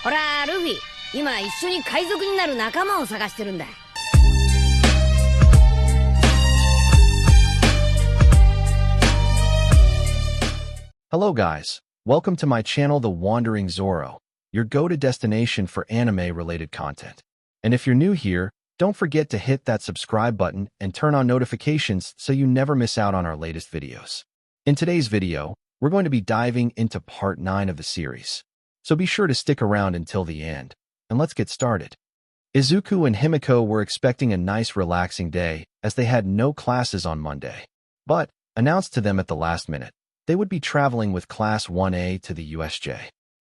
ほら、ルフィ、今一緒に海賊になる仲間を探してるんだ。Hello guys, welcome to my channel The Wandering Zoro, your go-to destination for anime-related content. And if you're new here, don't forget to hit that subscribe button and turn on notifications so you never miss out on our latest videos. In today's video, we're going to be diving into part 9 of the series. So be sure to stick around until the end, and let's get started. Izuku and Himiko were expecting a nice relaxing day as they had no classes on Monday. But, announced to them at the last minute, they would be traveling with Class 1A to the USJ.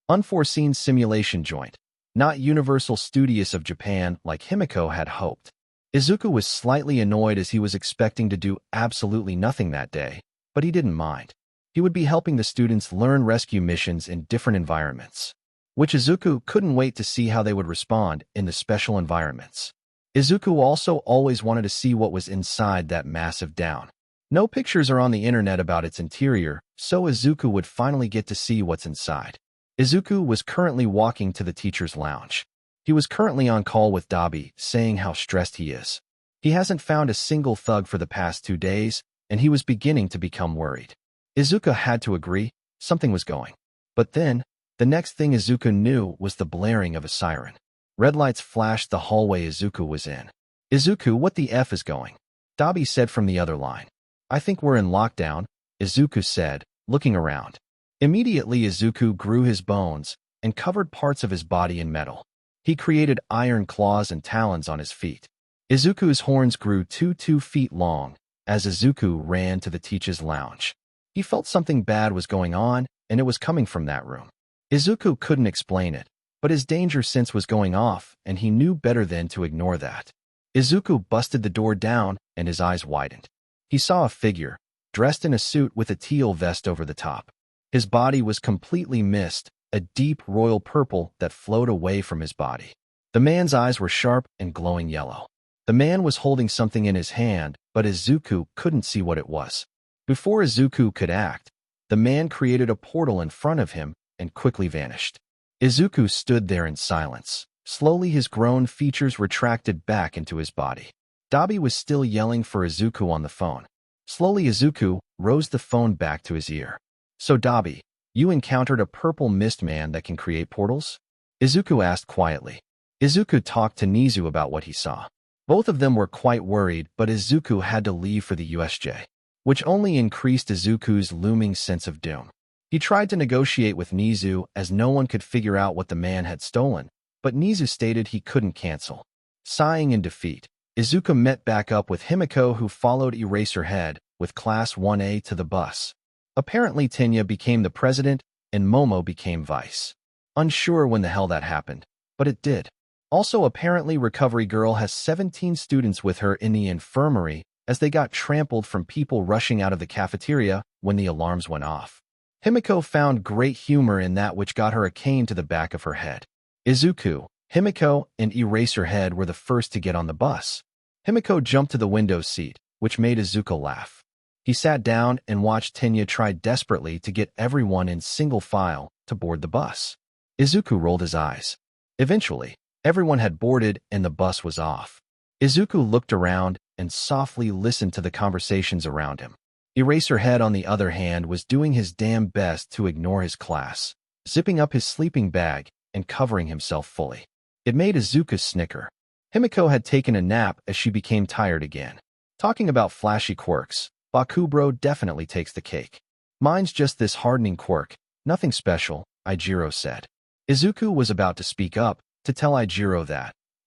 Unforeseen simulation joint, not Universal Studios of Japan like Himiko had hoped. Izuku was slightly annoyed as he was expecting to do absolutely nothing that day, but he didn't mind. He would be helping the students learn rescue missions in different environments, which Izuku couldn't wait to see how they would respond in the special environments. Izuku also always wanted to see what was inside that massive down. No pictures are on the internet about its interior, so Izuku would finally get to see what's inside. Izuku was currently walking to the teacher's lounge. He was currently on call with Dabi, saying how stressed he is. He hasn't found a single thug for the past 2 days, and he was beginning to become worried. Izuku had to agree, something was going. But then, the next thing Izuku knew was the blaring of a siren. Red lights flashed the hallway Izuku was in. "Izuku, what the F is going?" Dabi said from the other line. "I think we're in lockdown," Izuku said, looking around. Immediately Izuku grew his bones and covered parts of his body in metal. He created iron claws and talons on his feet. Izuku's horns grew 2 feet long as Izuku ran to the teacher's lounge. He felt something bad was going on, and it was coming from that room. Izuku couldn't explain it, but his danger sense was going off, and he knew better than to ignore that. Izuku busted the door down, and his eyes widened. He saw a figure, dressed in a suit with a teal vest over the top. His body was completely mist, a deep royal purple that flowed away from his body. The man's eyes were sharp and glowing yellow. The man was holding something in his hand, but Izuku couldn't see what it was. Before Izuku could act, the man created a portal in front of him and quickly vanished. Izuku stood there in silence. Slowly his grown features retracted back into his body. Dabi was still yelling for Izuku on the phone. Slowly Izuku rose the phone back to his ear. "So Dabi, you encountered a purple mist man that can create portals?" Izuku asked quietly. Izuku talked to Nizu about what he saw. Both of them were quite worried, but Izuku had to leave for the USJ, which only increased Izuku's looming sense of doom. He tried to negotiate with Nizu as no one could figure out what the man had stolen, but Nizu stated he couldn't cancel. Sighing in defeat, Izuku met back up with Himiko, who followed Eraserhead with Class 1A to the bus. Apparently Tenya became the president and Momo became vice. Unsure when the hell that happened, but it did. Also apparently Recovery Girl has 17 students with her in the infirmary as they got trampled from people rushing out of the cafeteria when the alarms went off. Himiko found great humor in that, which got her a cane to the back of her head. Izuku, Himiko, and Eraserhead were the first to get on the bus. Himiko jumped to the window seat, which made Izuku laugh. He sat down and watched Tenya try desperately to get everyone in single file to board the bus. Izuku rolled his eyes. Eventually, everyone had boarded and the bus was off. Izuku looked around and softly listened to the conversations around him. Eraserhead, on the other hand, was doing his damn best to ignore his class, zipping up his sleeping bag and covering himself fully. It made Izuku snicker. Himiko had taken a nap as she became tired again. Talking about flashy quirks, Bakubro definitely takes the cake. "Mine's just this hardening quirk, nothing special," Ijiro said. Izuku was about to speak up to tell Ijiro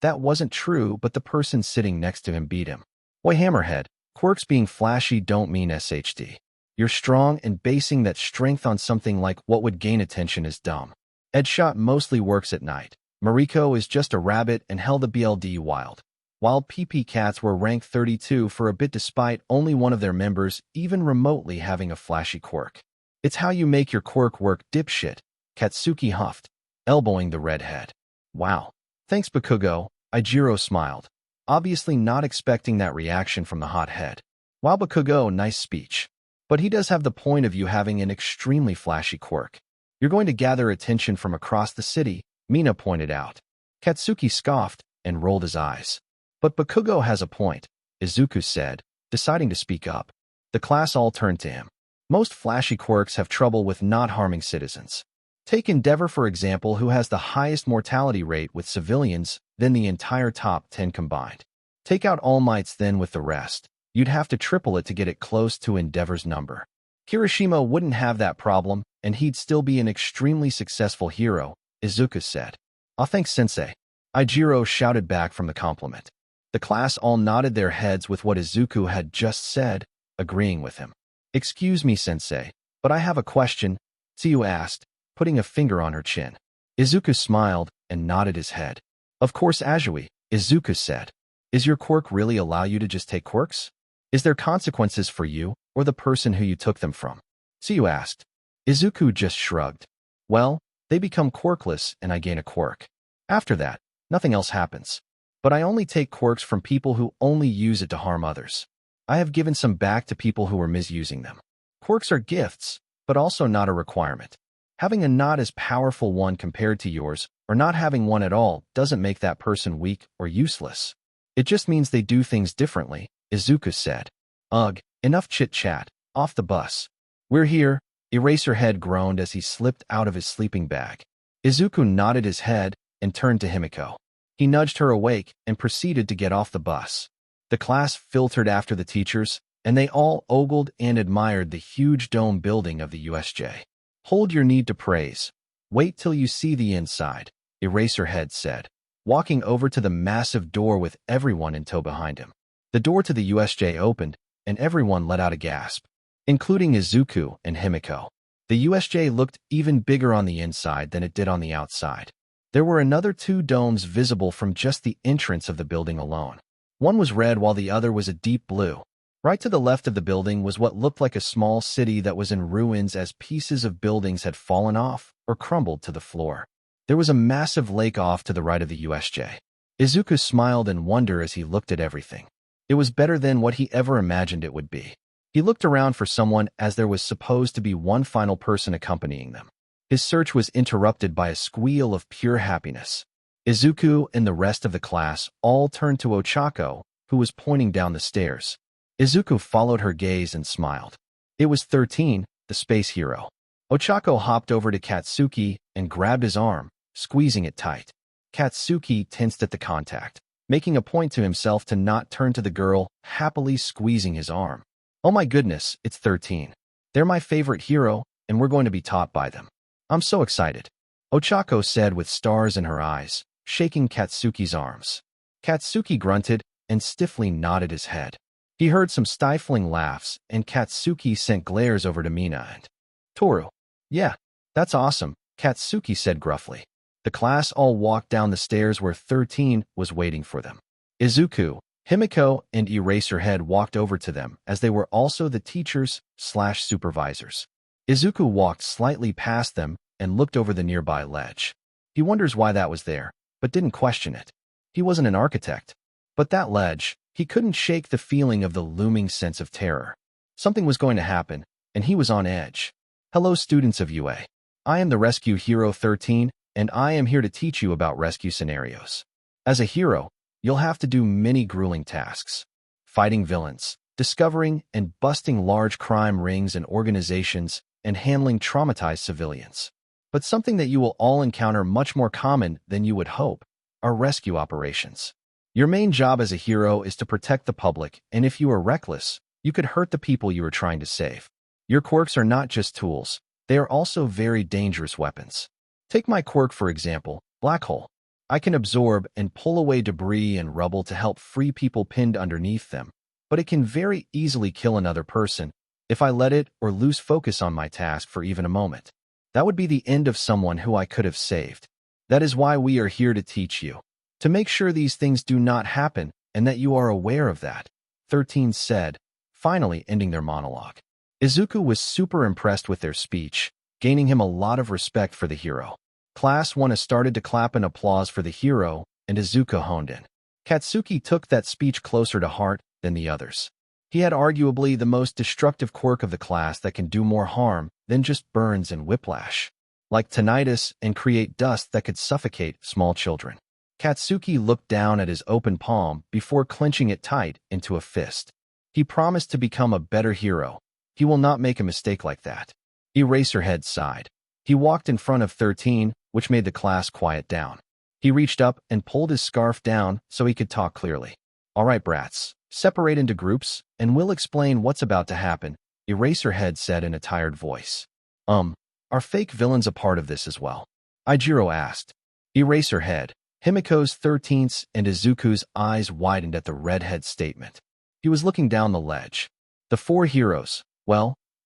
that wasn't true, but the person sitting next to him beat him. "Boy, Hammerhead, quirks being flashy don't mean SHD. You're strong, and basing that strength on something like what would gain attention is dumb. Edshot mostly works at night. Mariko is just a rabbit and held the BLD wild. Wild PP Cats were ranked 32 for a bit despite only one of their members even remotely having a flashy quirk. It's how you make your quirk work, dipshit," Katsuki huffed, elbowing the redhead. "Wow. Thanks, Bakugo," Ijiro smiled, obviously not expecting that reaction from the hothead. "Wow, Bakugo, nice speech. But he does have the point of you having an extremely flashy quirk. You're going to gather attention from across the city, Mina pointed out. Katsuki scoffed and rolled his eyes. But Bakugo has a point, Izuku said, deciding to speak up. The class all turned to him. Most flashy quirks have trouble with not harming citizens. Take Endeavor, for example, who has the highest mortality rate with civilians than the entire top 10 combined. Take out All Might's then with the rest. You'd have to triple it to get it close to Endeavor's number. Kirishima wouldn't have that problem, and he'd still be an extremely successful hero, Izuku said. Thanks, Sensei. Ijiro shouted back from the compliment. The class all nodded their heads with what Izuku had just said, agreeing with him. Excuse me, Sensei, but I have a question, Tsuyu asked, putting a finger on her chin. Izuku smiled and nodded his head. Of course, Azui, Izuku said. Is your quirk really allow you to just take quirks? Is there consequences for you or the person who you took them from? Tsuyu asked. Izuku just shrugged. Well, they become quirkless and I gain a quirk. After that, nothing else happens. But I only take quirks from people who only use it to harm others. I have given some back to people who were misusing them. Quirks are gifts, but also not a requirement. Having a not as powerful one compared to yours, or not having one at all, doesn't make that person weak or useless. It just means they do things differently, Izuku said. Ugh, enough chit-chat, off the bus. We're here, Eraserhead groaned as he slipped out of his sleeping bag. Izuku nodded his head and turned to Himiko. He nudged her awake and proceeded to get off the bus. The class filtered after the teachers, and they all ogled and admired the huge dome building of the USJ. Hold your need to praise. Wait till you see the inside, Eraserhead said, walking over to the massive door with everyone in tow behind him. The door to the USJ opened, and everyone let out a gasp, including Izuku and Himiko. The USJ looked even bigger on the inside than it did on the outside. There were another 2 domes visible from just the entrance of the building alone. One was red while the other was a deep blue. Right to the left of the building was what looked like a small city that was in ruins as pieces of buildings had fallen off or crumbled to the floor. There was a massive lake off to the right of the USJ. Izuku smiled in wonder as he looked at everything. It was better than what he ever imagined it would be. He looked around for someone as there was supposed to be one final person accompanying them. His search was interrupted by a squeal of pure happiness. Izuku and the rest of the class all turned to Ochako, who was pointing down the stairs. Izuku followed her gaze and smiled. It was 13, the space hero. Ochako hopped over to Katsuki and grabbed his arm, squeezing it tight. Katsuki tensed at the contact, making a point to himself to not turn to the girl, happily squeezing his arm. Oh my goodness, it's 13. They're my favorite hero, and we're going to be taught by them. I'm so excited, Ochako said with stars in her eyes, shaking Katsuki's arms. Katsuki grunted and stiffly nodded his head. He heard some stifling laughs, and Katsuki sent glares over to Mina and Toru. Yeah, that's awesome, Katsuki said gruffly. The class all walked down the stairs where 13 was waiting for them. Izuku, Himiko, and Eraserhead walked over to them as they were also the teachers/supervisors. Izuku walked slightly past them and looked over the nearby ledge. He wonders why that was there, but didn't question it. He wasn't an architect. But that ledge, he couldn't shake the feeling of the looming sense of terror. Something was going to happen, and he was on edge. Hello, students of UA. I am the Rescue Hero 13, and I am here to teach you about rescue scenarios. As a hero, you'll have to do many grueling tasks. Fighting villains, discovering and busting large crime rings and organizations, and handling traumatized civilians. But something that you will all encounter much more common than you would hope are rescue operations. Your main job as a hero is to protect the public, and if you are reckless, you could hurt the people you are trying to save. Your quirks are not just tools, they are also very dangerous weapons. Take my quirk for example, Black Hole. I can absorb and pull away debris and rubble to help free people pinned underneath them, but it can very easily kill another person if I let it or lose focus on my task for even a moment. That would be the end of someone who I could have saved. That is why we are here to teach you, to make sure these things do not happen and that you are aware of that, 13 said, finally ending their monologue. Izuku was super impressed with their speech, gaining him a lot of respect for the hero. Class 1 started to clap in applause for the hero, and Izuku honed in. Katsuki took that speech closer to heart than the others. He had arguably the most destructive quirk of the class that can do more harm than just burns and whiplash. like tinnitus, and create dust that could suffocate small children. Katsuki looked down at his open palm before clenching it tight into a fist. He promised to become a better hero. He will not make a mistake like that. Eraserhead sighed. He walked in front of 13, which made the class quiet down. He reached up and pulled his scarf down so he could talk clearly. All right, brats, separate into groups, and we'll explain what's about to happen, Eraserhead said in a tired voice. Are fake villains a part of this as well? Ijiro asked. Eraserhead, Himiko's 13th, and Izuku's eyes widened at the redhead's statement. He was looking down the ledge. The four heroes,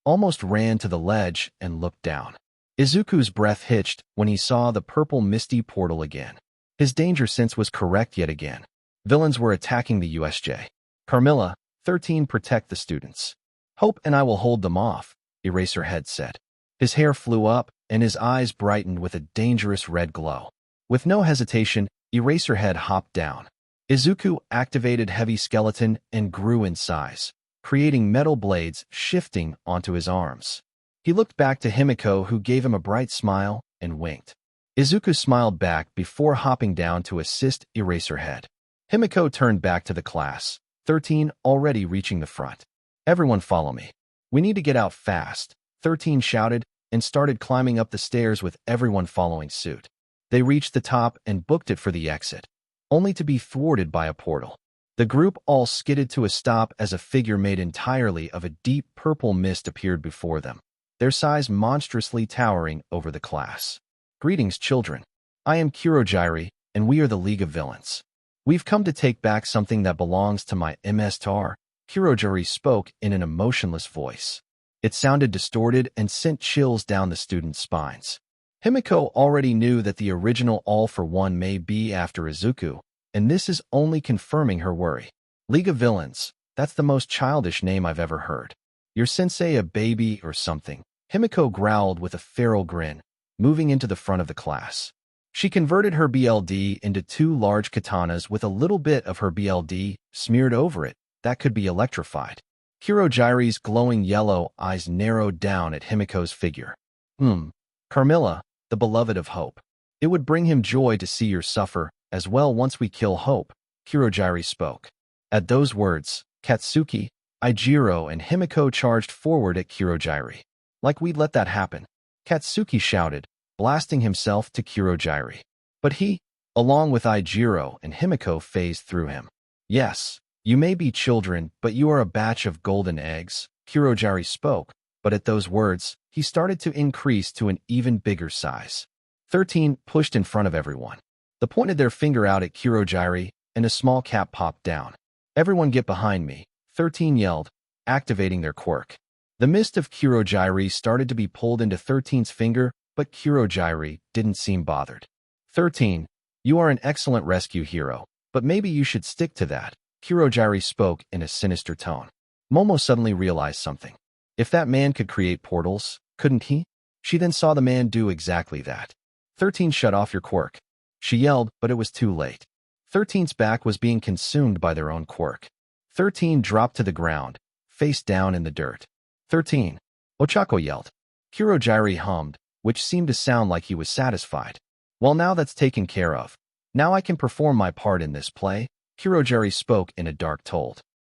almost ran to the ledge and looked down. Izuku's breath hitched when he saw the purple misty portal again. His danger sense was correct yet again. Villains were attacking the USJ. Carmilla, 13, protect the students. Hope and I will hold them off, Eraserhead said. His hair flew up, and his eyes brightened with a dangerous red glow. With no hesitation, Eraserhead hopped down. Izuku activated Heavy Skeleton and grew in size, creating metal blades shifting onto his arms. He looked back to Himiko, who gave him a bright smile and winked. Izuku smiled back before hopping down to assist Eraserhead. Himiko turned back to the class, 13 already reaching the front. Everyone follow me. We need to get out fast, 13 shouted, and started climbing up the stairs with everyone following suit. They reached the top and booked it for the exit, only to be thwarted by a portal. The group all skidded to a stop as a figure made entirely of a deep purple mist appeared before them, their size monstrously towering over the class. Greetings, children. I am Kurogiri, and we are the League of Villains. We've come to take back something that belongs to my MS-tar, Kurogiri spoke in an emotionless voice. It sounded distorted and sent chills down the students' spines. Himiko already knew that the original All for One may be after Izuku, and this is only confirming her worry. League of Villains, that's the most childish name I've ever heard. Your sensei a baby or something? Himiko growled with a feral grin, moving into the front of the class. She converted her BLD into two large katanas with a little bit of her BLD smeared over it that could be electrified. Kurogiri's glowing yellow eyes narrowed down at Himiko's figure. Carmilla, the beloved of Hope. It would bring him joy to see your suffer as well once we kill Hope, Kurogiri spoke. At those words, Katsuki, Ijiro, and Himiko charged forward at Kurogiri. Like we'd let that happen, Katsuki shouted, blasting himself to Kurogiri. But he, along with Ijiro and Himiko, phased through him. Yes, you may be children, but you are a batch of golden eggs, Kurogiri spoke, but at those words, he started to increase to an even bigger size. 13 pushed in front of everyone. They pointed their finger out at Kurogiri, and a small cap popped down. Everyone get behind me, 13 yelled, activating their quirk. The mist of Kurogiri started to be pulled into 13's finger, but Kurogiri didn't seem bothered. 13, you are an excellent rescue hero, but maybe you should stick to that, Kurogiri spoke in a sinister tone. Momo suddenly realized something. If that man could create portals, couldn't he? She then saw the man do exactly that. 13 shut off your quirk. She yelled, but it was too late. 13's back was being consumed by their own quirk. 13 dropped to the ground, face down in the dirt. 13, Ochako yelled. Kurogiri hummed, which seemed to sound like he was satisfied. Well, now that's taken care of. Now I can perform my part in this play, Kurogiri spoke in a dark tone.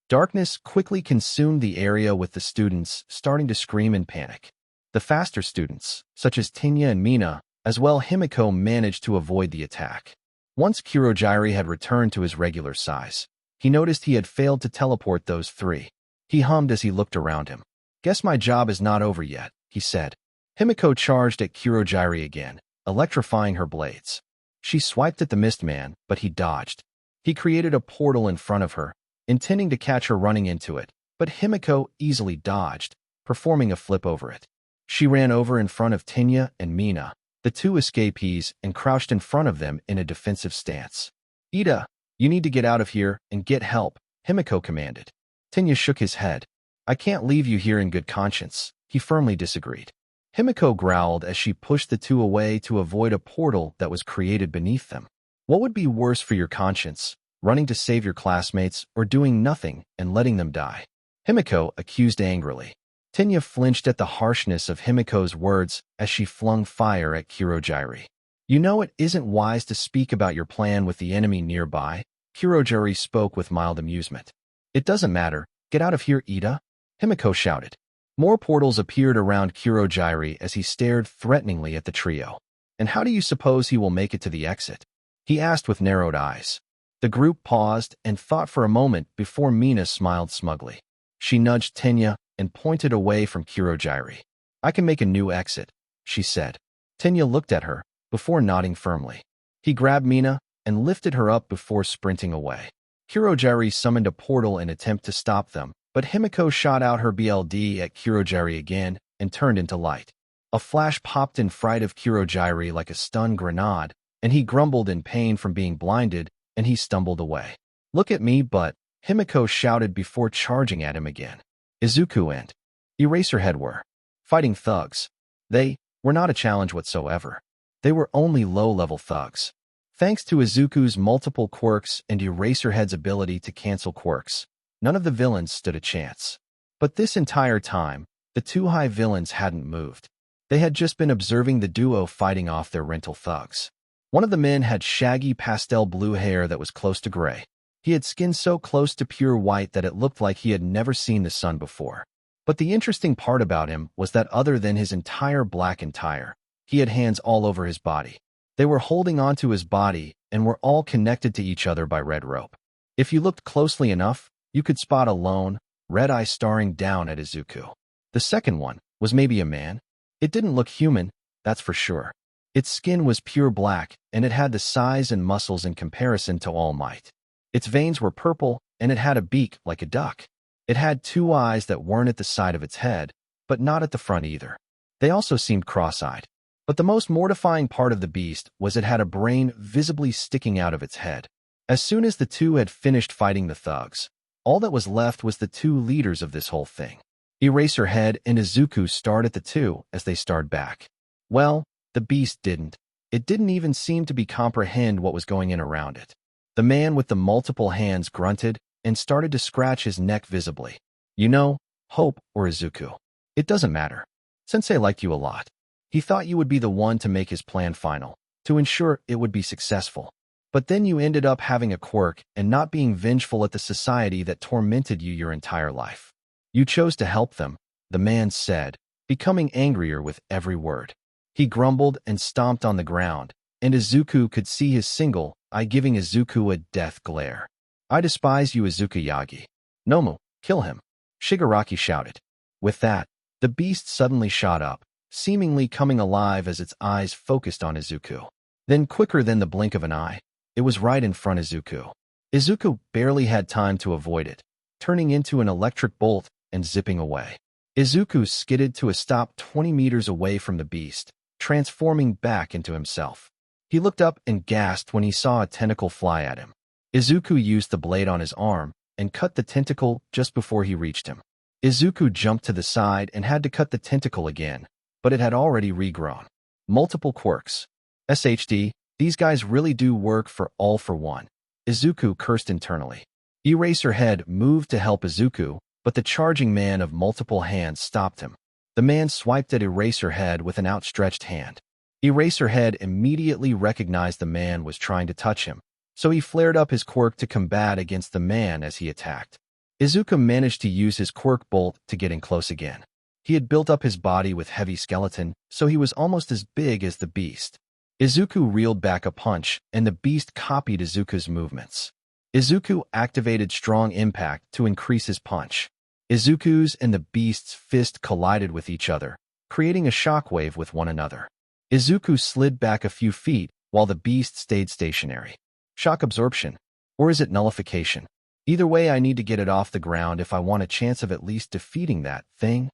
Darkness quickly consumed the area with the students starting to scream in panic. The faster students, such as Tinya and Mina, as well Himiko, managed to avoid the attack. Once Kurogiri had returned to his regular size, he noticed he had failed to teleport those three. He hummed as he looked around him. Guess my job is not over yet, he said. Himiko charged at Kurogiri again, electrifying her blades. She swiped at the mist man, but he dodged. He created a portal in front of her, intending to catch her running into it, but Himiko easily dodged, performing a flip over it. She ran over in front of Tinya and Mina, the two escapees, and crouched in front of them in a defensive stance. Ida, you need to get out of here and get help, Himiko commanded. Tinya shook his head. I can't leave you here in good conscience, he firmly disagreed. Himiko growled as she pushed the two away to avoid a portal that was created beneath them. What would be worse for your conscience, running to save your classmates or doing nothing and letting them die? Himiko accused angrily. Tenya flinched at the harshness of Himiko's words as she flung fire at Kurogiri. You know it isn't wise to speak about your plan with the enemy nearby, Kurogiri spoke with mild amusement. It doesn't matter. Get out of here, Ida, Himiko shouted. More portals appeared around Kurogiri as he stared threateningly at the trio. And how do you suppose he will make it to the exit? He asked with narrowed eyes. The group paused and thought for a moment before Mina smiled smugly. She nudged Tenya and pointed away from Kurogiri. I can make a new exit, she said. Tenya looked at her, before nodding firmly. He grabbed Mina and lifted her up before sprinting away. Kurogiri summoned a portal in attempt to stop them, but Himiko shot out her BLD at Kurogiri again and turned into light. A flash popped in fright of Kurogiri like a stun grenade, and he grumbled in pain from being blinded, and he stumbled away. Look at me, but Himiko shouted before charging at him again. Izuku and Eraserhead were fighting thugs. They were not a challenge whatsoever. They were only low-level thugs. Thanks to Izuku's multiple quirks and Eraserhead's ability to cancel quirks, none of the villains stood a chance. But this entire time, the two high villains hadn't moved. They had just been observing the duo fighting off their rental thugs. One of the men had shaggy pastel blue hair that was close to gray. He had skin so close to pure white that it looked like he had never seen the sun before. But the interesting part about him was that other than his entire black attire, he had hands all over his body. They were holding onto his body and were all connected to each other by red rope. If you looked closely enough, you could spot a lone, red eye staring down at Izuku. The second one was maybe a man. It didn't look human, that's for sure. Its skin was pure black, and it had the size and muscles in comparison to All Might. Its veins were purple, and it had a beak like a duck. It had two eyes that weren't at the side of its head, but not at the front either. They also seemed cross-eyed. But the most mortifying part of the beast was it had a brain visibly sticking out of its head. As soon as the two had finished fighting the thugs, all that was left was the two leaders of this whole thing. Eraserhead and Izuku stared at the two as they stared back. Well, the beast didn't. It didn't even seem to be comprehend what was going in around it. The man with the multiple hands grunted and started to scratch his neck visibly. You know, Hope or Izuku. It doesn't matter. Sensei liked you a lot. He thought you would be the one to make his plan final, to ensure it would be successful. But then you ended up having a quirk and not being vengeful at the society that tormented you your entire life. You chose to help them, the man said, becoming angrier with every word. He grumbled and stomped on the ground, and Izuku could see his single eye giving Izuku a death glare. I despise you, Izuku Yagi. Nomu, kill him, Shigaraki shouted. With that, the beast suddenly shot up, seemingly coming alive as its eyes focused on Izuku. Then quicker than the blink of an eye, it was right in front of Izuku. Izuku barely had time to avoid it, turning into an electric bolt and zipping away. Izuku skidded to a stop 20 meters away from the beast, transforming back into himself. He looked up and gasped when he saw a tentacle fly at him. Izuku used the blade on his arm and cut the tentacle just before he reached him. Izuku jumped to the side and had to cut the tentacle again, but it had already regrown. Multiple quirks. SHD, these guys really do work for all for one. Izuku cursed internally. Eraserhead moved to help Izuku, but the charging man of multiple hands stopped him. The man swiped at Eraserhead with an outstretched hand. Eraserhead immediately recognized the man was trying to touch him, so he flared up his quirk to combat against the man as he attacked. Izuku managed to use his quirk bolt to get in close again. He had built up his body with heavy skeleton, so he was almost as big as the beast. Izuku reeled back a punch, and the beast copied Izuku's movements. Izuku activated strong impact to increase his punch. Izuku's and the beast's fist collided with each other, creating a shockwave with one another. Izuku slid back a few feet, while the beast stayed stationary. Shock absorption. Or is it nullification? Either way, I need to get it off the ground if I want a chance of at least defeating that thing.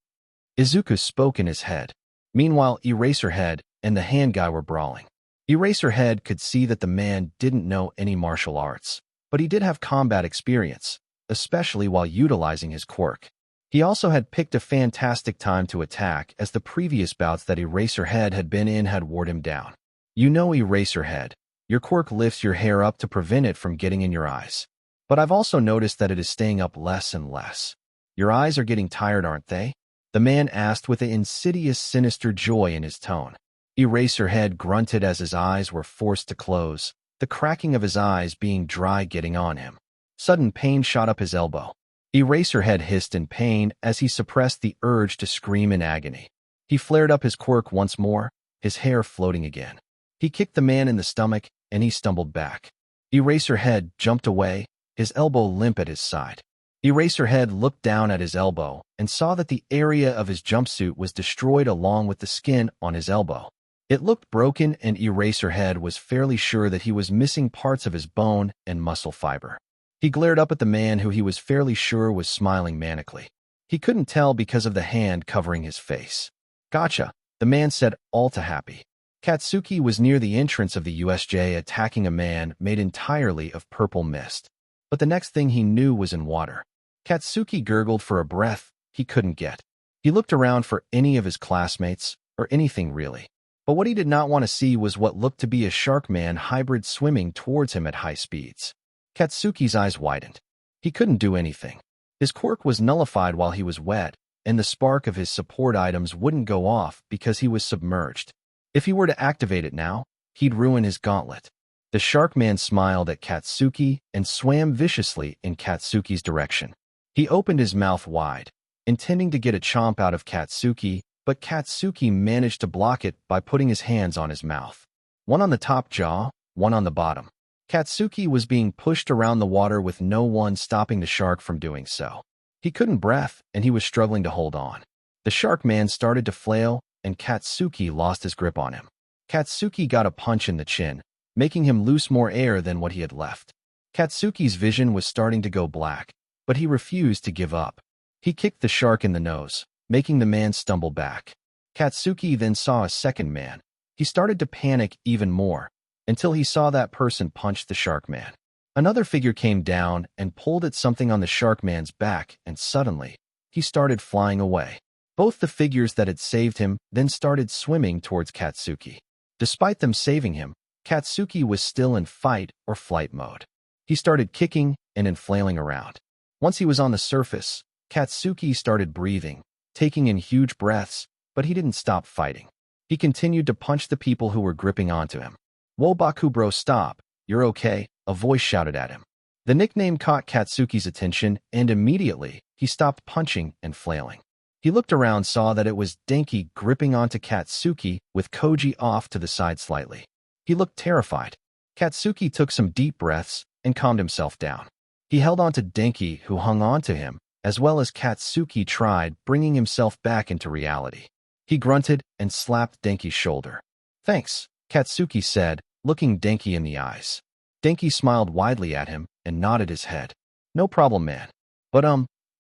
Izuku spoke in his head. Meanwhile, Eraserhead and the hand guy were brawling. Eraserhead could see that the man didn't know any martial arts, but he did have combat experience, especially while utilizing his quirk. He also had picked a fantastic time to attack, as the previous bouts that Eraserhead had been in had worn him down. You know, Eraserhead, your quirk lifts your hair up to prevent it from getting in your eyes. But I've also noticed that it is staying up less and less. Your eyes are getting tired, aren't they? The man asked with an insidious, sinister joy in his tone. Eraserhead grunted as his eyes were forced to close, the cracking of his eyes being dry getting on him. Sudden pain shot up his elbow. Eraserhead hissed in pain as he suppressed the urge to scream in agony. He flared up his quirk once more, his hair floating again. He kicked the man in the stomach, and he stumbled back. Eraserhead jumped away, his elbow limp at his side. Eraserhead looked down at his elbow and saw that the area of his jumpsuit was destroyed along with the skin on his elbow. It looked broken, and Eraserhead was fairly sure that he was missing parts of his bone and muscle fiber. He glared up at the man who he was fairly sure was smiling manically. He couldn't tell because of the hand covering his face. "Gotcha," the man said, all too happy. Katsuki was near the entrance of the USJ attacking a man made entirely of purple mist. But the next thing he knew was in water. Katsuki gurgled for a breath he couldn't get. He looked around for any of his classmates, or anything really. But what he did not want to see was what looked to be a Sharkman hybrid swimming towards him at high speeds. Katsuki's eyes widened. He couldn't do anything. His quirk was nullified while he was wet, and the spark of his support items wouldn't go off because he was submerged. If he were to activate it now, he'd ruin his gauntlet. The Sharkman smiled at Katsuki and swam viciously in Katsuki's direction. He opened his mouth wide, intending to get a chomp out of Katsuki, but Katsuki managed to block it by putting his hands on his mouth. One on the top jaw, one on the bottom. Katsuki was being pushed around the water with no one stopping the shark from doing so. He couldn't breathe, and he was struggling to hold on. The Sharkman started to flail, and Katsuki lost his grip on him. Katsuki got a punch in the chin, making him lose more air than what he had left. Katsuki's vision was starting to go black, but he refused to give up. He kicked the shark in the nose, making the man stumble back. Katsuki then saw a second man. He started to panic even more, until he saw that person punch the Sharkman. Another figure came down and pulled at something on the Sharkman's back, and suddenly, he started flying away. Both the figures that had saved him then started swimming towards Katsuki. Despite them saving him, Katsuki was still in fight or flight mode. He started kicking and flailing around. Once he was on the surface, Katsuki started breathing, taking in huge breaths, but he didn't stop fighting. He continued to punch the people who were gripping onto him. "Whoa, Bakubro, stop. You're okay," a voice shouted at him. The nickname caught Katsuki's attention, and immediately, he stopped punching and flailing. He looked around, saw that it was Denki gripping onto Katsuki with Koji off to the side slightly. He looked terrified. Katsuki took some deep breaths and calmed himself down. He held onto Denki, who hung on to him, as well as Katsuki tried bringing himself back into reality. He grunted and slapped Denki's shoulder. "Thanks," Katsuki said, looking Denki in the eyes. Denki smiled widely at him and nodded his head. "No problem, man. But,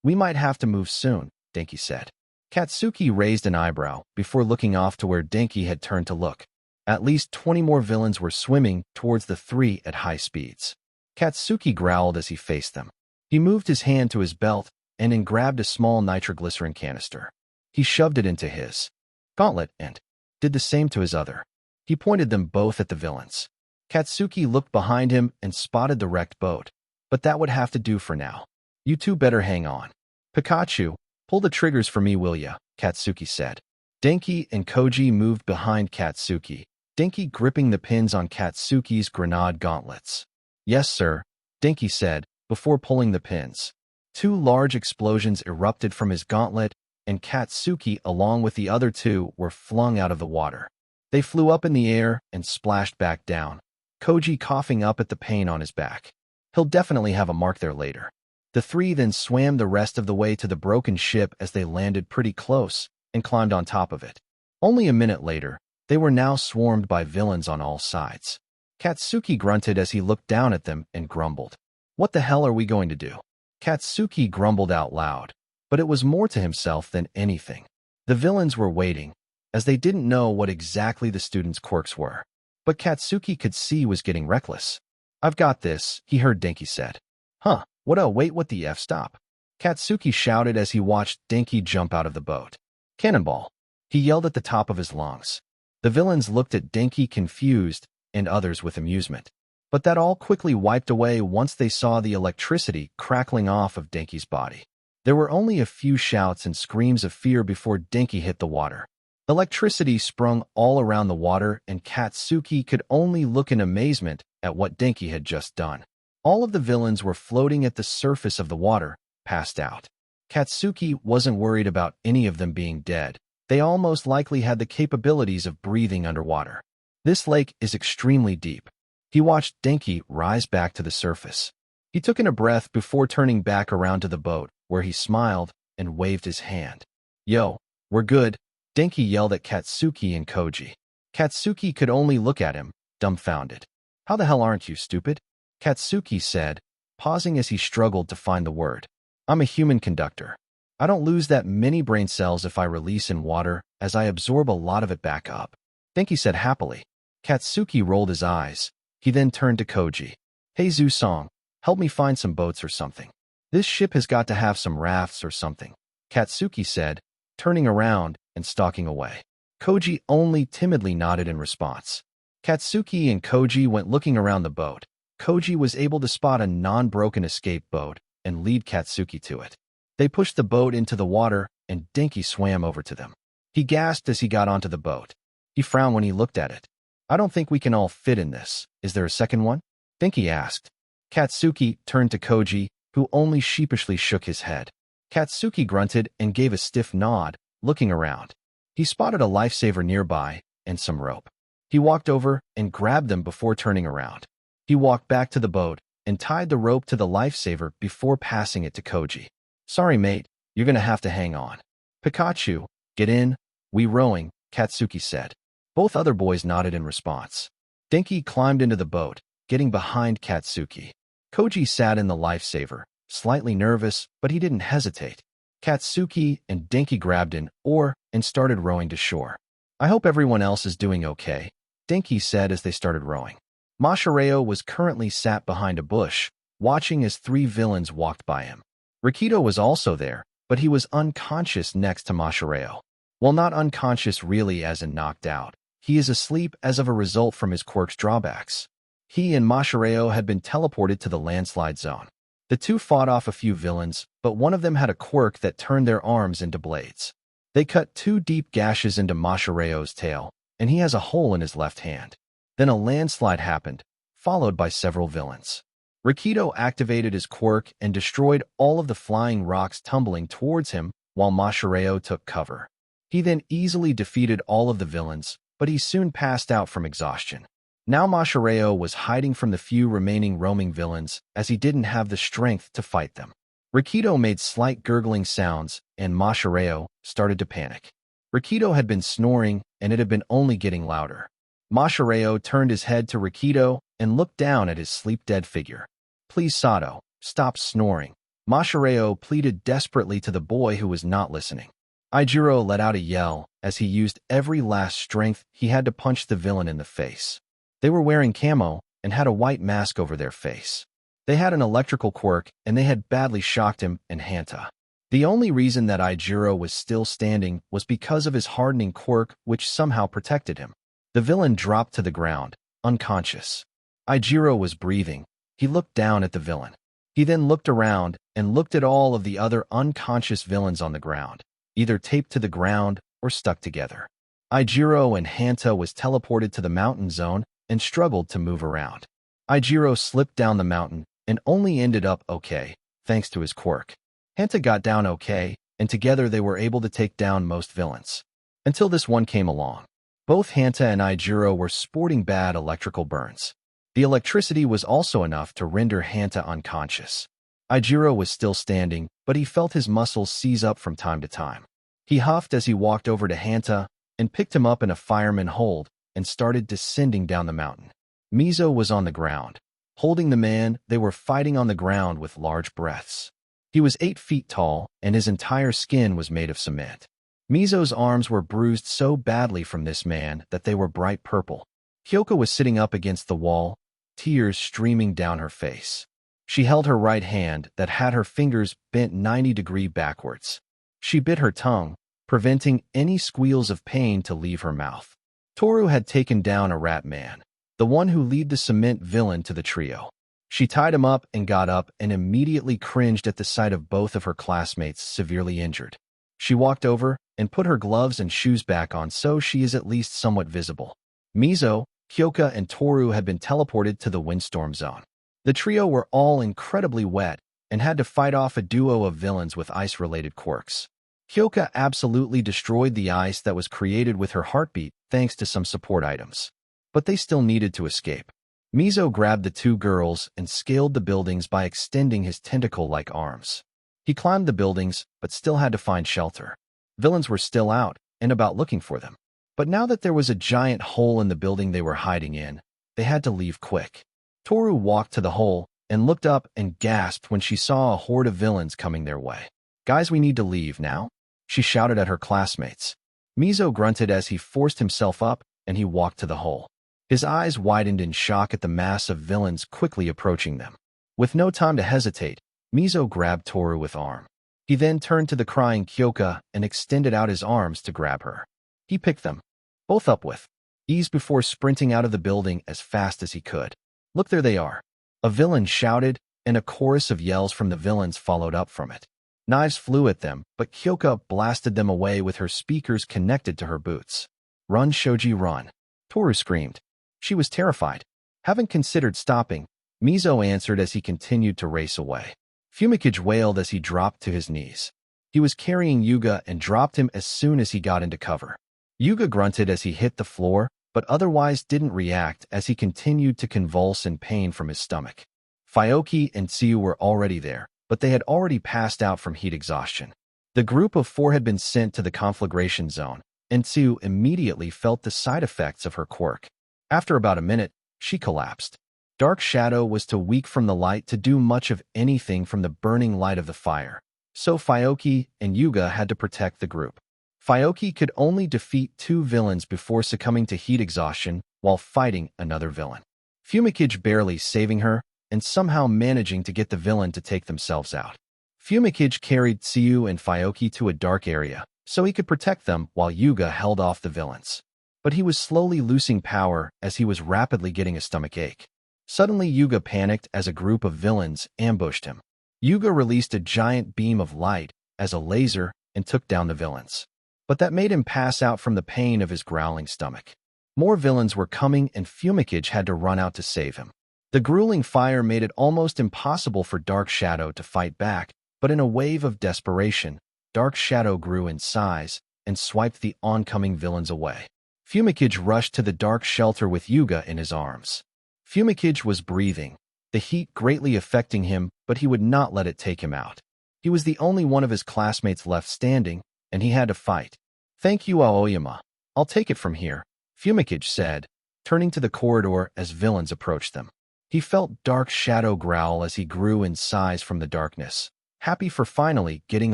we might have to move soon," Denki said. Katsuki raised an eyebrow before looking off to where Denki had turned to look. At least 20 more villains were swimming towards the three at high speeds. Katsuki growled as he faced them. He moved his hand to his belt and then grabbed a small nitroglycerin canister. He shoved it into his gauntlet and did the same to his other. He pointed them both at the villains. Katsuki looked behind him and spotted the wrecked boat. "But that would have to do for now. You two better hang on. Pikachu, pull the triggers for me, will ya?" Katsuki said. Denki and Koji moved behind Katsuki, Denki gripping the pins on Katsuki's grenade gauntlets. "Yes, sir," Denki said, before pulling the pins. Two large explosions erupted from his gauntlet, and Katsuki, along with the other two, were flung out of the water. They flew up in the air and splashed back down, Koji coughing up at the pain on his back. He'll definitely have a mark there later. The three then swam the rest of the way to the broken ship as they landed pretty close and climbed on top of it. Only a minute later, they were now swarmed by villains on all sides. Katsuki grunted as he looked down at them and grumbled. "What the hell are we going to do?" Katsuki grumbled out loud, but it was more to himself than anything. The villains were waiting, as they didn't know what exactly the students' quirks were. But Katsuki could see was getting reckless. "I've got this," he heard Denki said. "Huh, wait, what the F, stop." Katsuki shouted as he watched Denki jump out of the boat. "Cannonball," he yelled at the top of his lungs. The villains looked at Denki confused and others with amusement. But that all quickly wiped away once they saw the electricity crackling off of Denki's body. There were only a few shouts and screams of fear before Denki hit the water. Electricity sprung all around the water, and Katsuki could only look in amazement at what Denki had just done. All of the villains were floating at the surface of the water, passed out. Katsuki wasn't worried about any of them being dead. They all most likely had the capabilities of breathing underwater. This lake is extremely deep. He watched Denki rise back to the surface. He took in a breath before turning back around to the boat, where he smiled and waved his hand. "Yo, we're good," Denki yelled at Katsuki and Koji. Katsuki could only look at him, dumbfounded. "How the hell aren't you, stupid?" Katsuki said, pausing as he struggled to find the word. "I'm a human conductor. I don't lose that many brain cells if I release in water, as I absorb a lot of it back up," Denki said happily. Katsuki rolled his eyes. He then turned to Koji. "Hey Zu-song, help me find some boats or something. This ship has got to have some rafts or something," Katsuki said, turning around and stalking away. Koji only timidly nodded in response. Katsuki and Koji went looking around the boat. Koji was able to spot a non-broken escape boat and lead Katsuki to it. They pushed the boat into the water, and Denki swam over to them. He gasped as he got onto the boat. He frowned when he looked at it. "I don't think we can all fit in this. Is there a second one?" Denki asked. Katsuki turned to Koji, who only sheepishly shook his head. Katsuki grunted and gave a stiff nod, looking around. He spotted a lifesaver nearby and some rope. He walked over and grabbed them before turning around. He walked back to the boat and tied the rope to the lifesaver before passing it to Koji. "Sorry, mate, you're gonna have to hang on." "Pikachu, get in. We rowing," Katsuki said. Both other boys nodded in response. Denki climbed into the boat, getting behind Katsuki. Koji sat in the lifesaver, slightly nervous, but he didn't hesitate. Katsuki and Denki grabbed an oar and started rowing to shore. "I hope everyone else is doing okay," Denki said as they started rowing. Mashareo was currently sat behind a bush, watching as 3 villains walked by him. Rikito was also there, but he was unconscious next to Mashareo. Well, not unconscious really as in knocked out. He is asleep as of a result from his quirk's drawbacks. He and Mashareo had been teleported to the landslide zone. The two fought off a few villains, but one of them had a quirk that turned their arms into blades. They cut 2 deep gashes into Mashareo's tail, and he has a hole in his left hand. Then a landslide happened, followed by several villains. Rikito activated his quirk and destroyed all of the flying rocks tumbling towards him while Mashareo took cover. He then easily defeated all of the villains, but he soon passed out from exhaustion. Now Mashareo was hiding from the few remaining roaming villains as he didn't have the strength to fight them. Rikito made slight gurgling sounds, and Mashareo started to panic. Rikito had been snoring, and it had been only getting louder. Mashareo turned his head to Rikito and looked down at his sleep-dead figure. "Please, Sato, stop snoring," Mashareo pleaded desperately to the boy who was not listening. Aijiro let out a yell as he used every last strength he had to punch the villain in the face. They were wearing camo and had a white mask over their face. They had an electrical quirk, and they had badly shocked him and Hanta. The only reason that Aijiro was still standing was because of his hardening quirk, which somehow protected him. The villain dropped to the ground, unconscious. Aijiro was breathing. He looked down at the villain. He then looked around and looked at all of the other unconscious villains on the ground, either taped to the ground or stuck together. Aijiro and Hanta was teleported to the mountain zone and struggled to move around. Aijiro slipped down the mountain and only ended up okay, thanks to his quirk. Hanta got down okay, and together they were able to take down most villains. Until this one came along. Both Hanta and Aijiro were sporting bad electrical burns. The electricity was also enough to render Hanta unconscious. Aijiro was still standing, but he felt his muscles seize up from time to time. He huffed as he walked over to Hanta and picked him up in a fireman hold and started descending down the mountain. Mizo was on the ground. Holding the man, they were fighting on the ground with large breaths. He was 8 feet tall, and his entire skin was made of cement. Mizo's arms were bruised so badly from this man that they were bright purple. Kyoko was sitting up against the wall, tears streaming down her face. She held her right hand that had her fingers bent 90 degrees backwards. She bit her tongue, preventing any squeals of pain to leave her mouth. Toru had taken down a rat man, the one who led the cement villain to the trio. She tied him up and got up and immediately cringed at the sight of both of her classmates severely injured. She walked over and put her gloves and shoes back on so she is at least somewhat visible. Mizo, Kyoka, and Toru had been teleported to the windstorm zone. The trio were all incredibly wet and had to fight off a duo of villains with ice-related quirks. Kyoka absolutely destroyed the ice that was created with her heartbeat thanks to some support items. But they still needed to escape. Mizo grabbed the two girls and scaled the buildings by extending his tentacle-like arms. He climbed the buildings, but still had to find shelter. Villains were still out and about looking for them. But now that there was a giant hole in the building they were hiding in, they had to leave quick. Toru walked to the hole and looked up and gasped when she saw a horde of villains coming their way. "Guys, we need to leave now," she shouted at her classmates. Mizo grunted as he forced himself up and he walked to the hole. His eyes widened in shock at the mass of villains quickly approaching them. With no time to hesitate, Mizo grabbed Toru with arm. He then turned to the crying Kyoka and extended out his arms to grab her. He picked them both up with ease before sprinting out of the building as fast as he could. "Look, there they are," a villain shouted, and a chorus of yells from the villains followed up from it. Knives flew at them, but Kyoka blasted them away with her speakers connected to her boots. "Run, Shoji, run," Toru screamed. She was terrified. Having considered stopping, Mizo answered as he continued to race away. Fumikage wailed as he dropped to his knees. He was carrying Yuga and dropped him as soon as he got into cover. Yuga grunted as he hit the floor, but otherwise didn't react as he continued to convulse in pain from his stomach. Fyoki and Tsuyu were already there, but they had already passed out from heat exhaustion. The group of 4 had been sent to the conflagration zone, and Tsuyu immediately felt the side effects of her quirk. After about a minute, she collapsed. Dark Shadow was too weak from the light to do much of anything from the burning light of the fire, so Fyoki and Yuga had to protect the group. Fyoki could only defeat 2 villains before succumbing to heat exhaustion while fighting another villain. Fumikage barely saving her and somehow managing to get the villain to take themselves out. Fumikage carried Tsuyu and Fyoki to a dark area so he could protect them while Yuga held off the villains. But he was slowly losing power as he was rapidly getting a stomach ache. Suddenly Yuga panicked as a group of villains ambushed him. Yuga released a giant beam of light as a laser and took down the villains. But that made him pass out from the pain of his growling stomach. More villains were coming and Fumikage had to run out to save him. The grueling fire made it almost impossible for Dark Shadow to fight back, but in a wave of desperation, Dark Shadow grew in size and swiped the oncoming villains away. Fumikage rushed to the dark shelter with Yuga in his arms. Fumikage was breathing, the heat greatly affecting him, but he would not let it take him out. He was the only one of his classmates left standing, and he had to fight. "Thank you, Aoyama. I'll take it from here," Fumikage said, turning to the corridor as villains approached them. He felt Dark Shadow growl as he grew in size from the darkness, happy for finally getting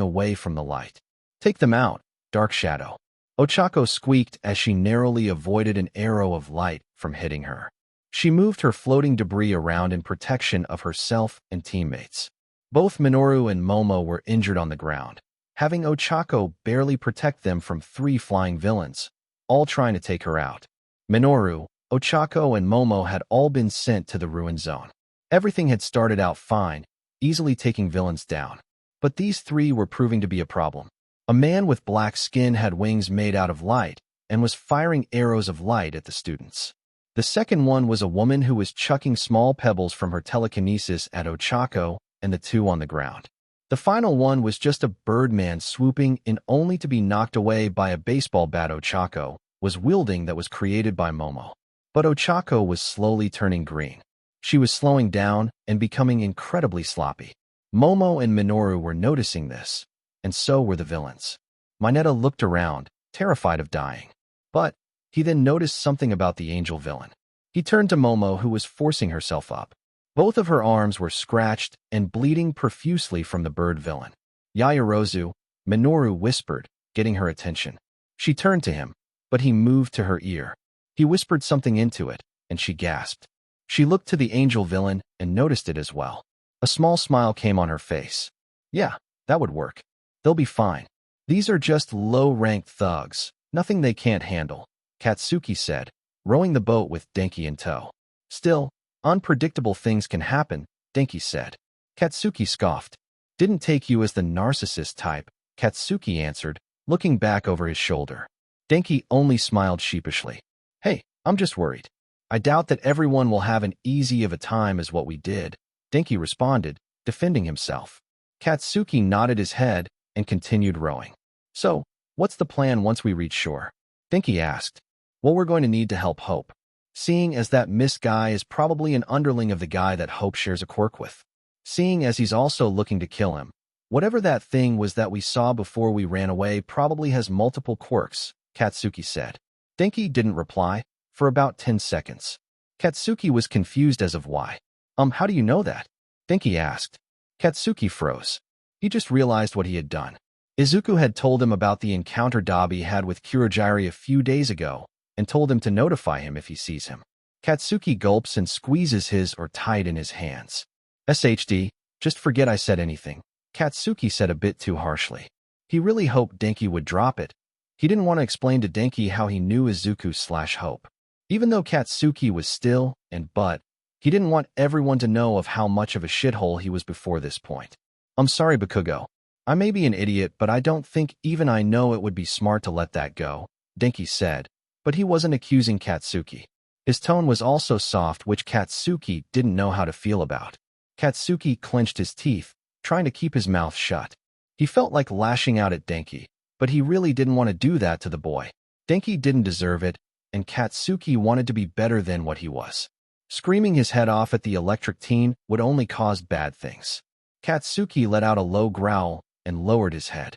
away from the light. "Take them out, Dark Shadow." Ochako squeaked as she narrowly avoided an arrow of light from hitting her. She moved her floating debris around in protection of herself and teammates. Both Minoru and Momo were injured on the ground, having Ochako barely protect them from 3 flying villains, all trying to take her out. Minoru, Ochako, and Momo had all been sent to the ruin zone. Everything had started out fine, easily taking villains down. But these 3 were proving to be a problem. A man with black skin had wings made out of light and was firing arrows of light at the students. The second one was a woman who was chucking small pebbles from her telekinesis at Ochako and the 2 on the ground. The final one was just a birdman swooping in only to be knocked away by a baseball bat Ochako was wielding that was created by Momo. But Ochako was slowly turning green. She was slowing down and becoming incredibly sloppy. Momo and Minoru were noticing this, and so were the villains. Mineta looked around, terrified of dying. But he then noticed something about the angel villain. He turned to Momo, who was forcing herself up. Both of her arms were scratched and bleeding profusely from the bird villain. "Yayarozu," Minoru whispered, getting her attention. She turned to him, but he moved to her ear. He whispered something into it, and she gasped. She looked to the angel villain and noticed it as well. A small smile came on her face. "Yeah, that would work. They'll be fine. These are just low-ranked thugs, nothing they can't handle," Katsuki said, rowing the boat with Denki in tow. "Still, Unpredictable things can happen, Denki said. Katsuki scoffed. Didn't take you as the narcissist type, Katsuki answered, looking back over his shoulder. Denki only smiled sheepishly. Hey, I'm just worried. I doubt that everyone will have an easy of a time as what we did, Denki responded, defending himself. Katsuki nodded his head and continued rowing. So, what's the plan once we reach shore? Denki asked. Well, we're going to need to help Hope, seeing as that Miss guy is probably an underling of the guy that Hope shares a quirk with. Seeing as he's also looking to kill him. Whatever that thing was that we saw before we ran away probably has multiple quirks, Katsuki said. Denki didn't reply for about 10 seconds. Katsuki was confused as of why. How do you know that? Denki asked. Katsuki froze. He just realized what he had done. Izuku had told him about the encounter Dabi had with Kurogiri a few days ago and told him to notify him if he sees him. Katsuki gulps and squeezes his or tied in his hands. SHD, just forget I said anything, Katsuki said a bit too harshly. He really hoped Denki would drop it. He didn't want to explain to Denki how he knew Izuku/Hope. Even though Katsuki was still but he didn't want everyone to know of how much of a shithole he was before this point. I'm sorry, Bakugo. I may be an idiot, but I don't think even I know it would be smart to let that go, Denki said, but he wasn't accusing Katsuki. His tone was also soft, which Katsuki didn't know how to feel about. Katsuki clenched his teeth, trying to keep his mouth shut. He felt like lashing out at Denki, but he really didn't want to do that to the boy. Denki didn't deserve it, and Katsuki wanted to be better than what he was. Screaming his head off at the electric teen would only cause bad things. Katsuki let out a low growl and lowered his head.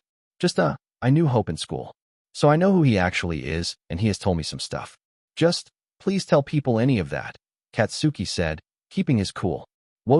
I knew Hope in school. So I know who he actually is, and he has told me some stuff. Please tell people any of that, Katsuki said, keeping his cool.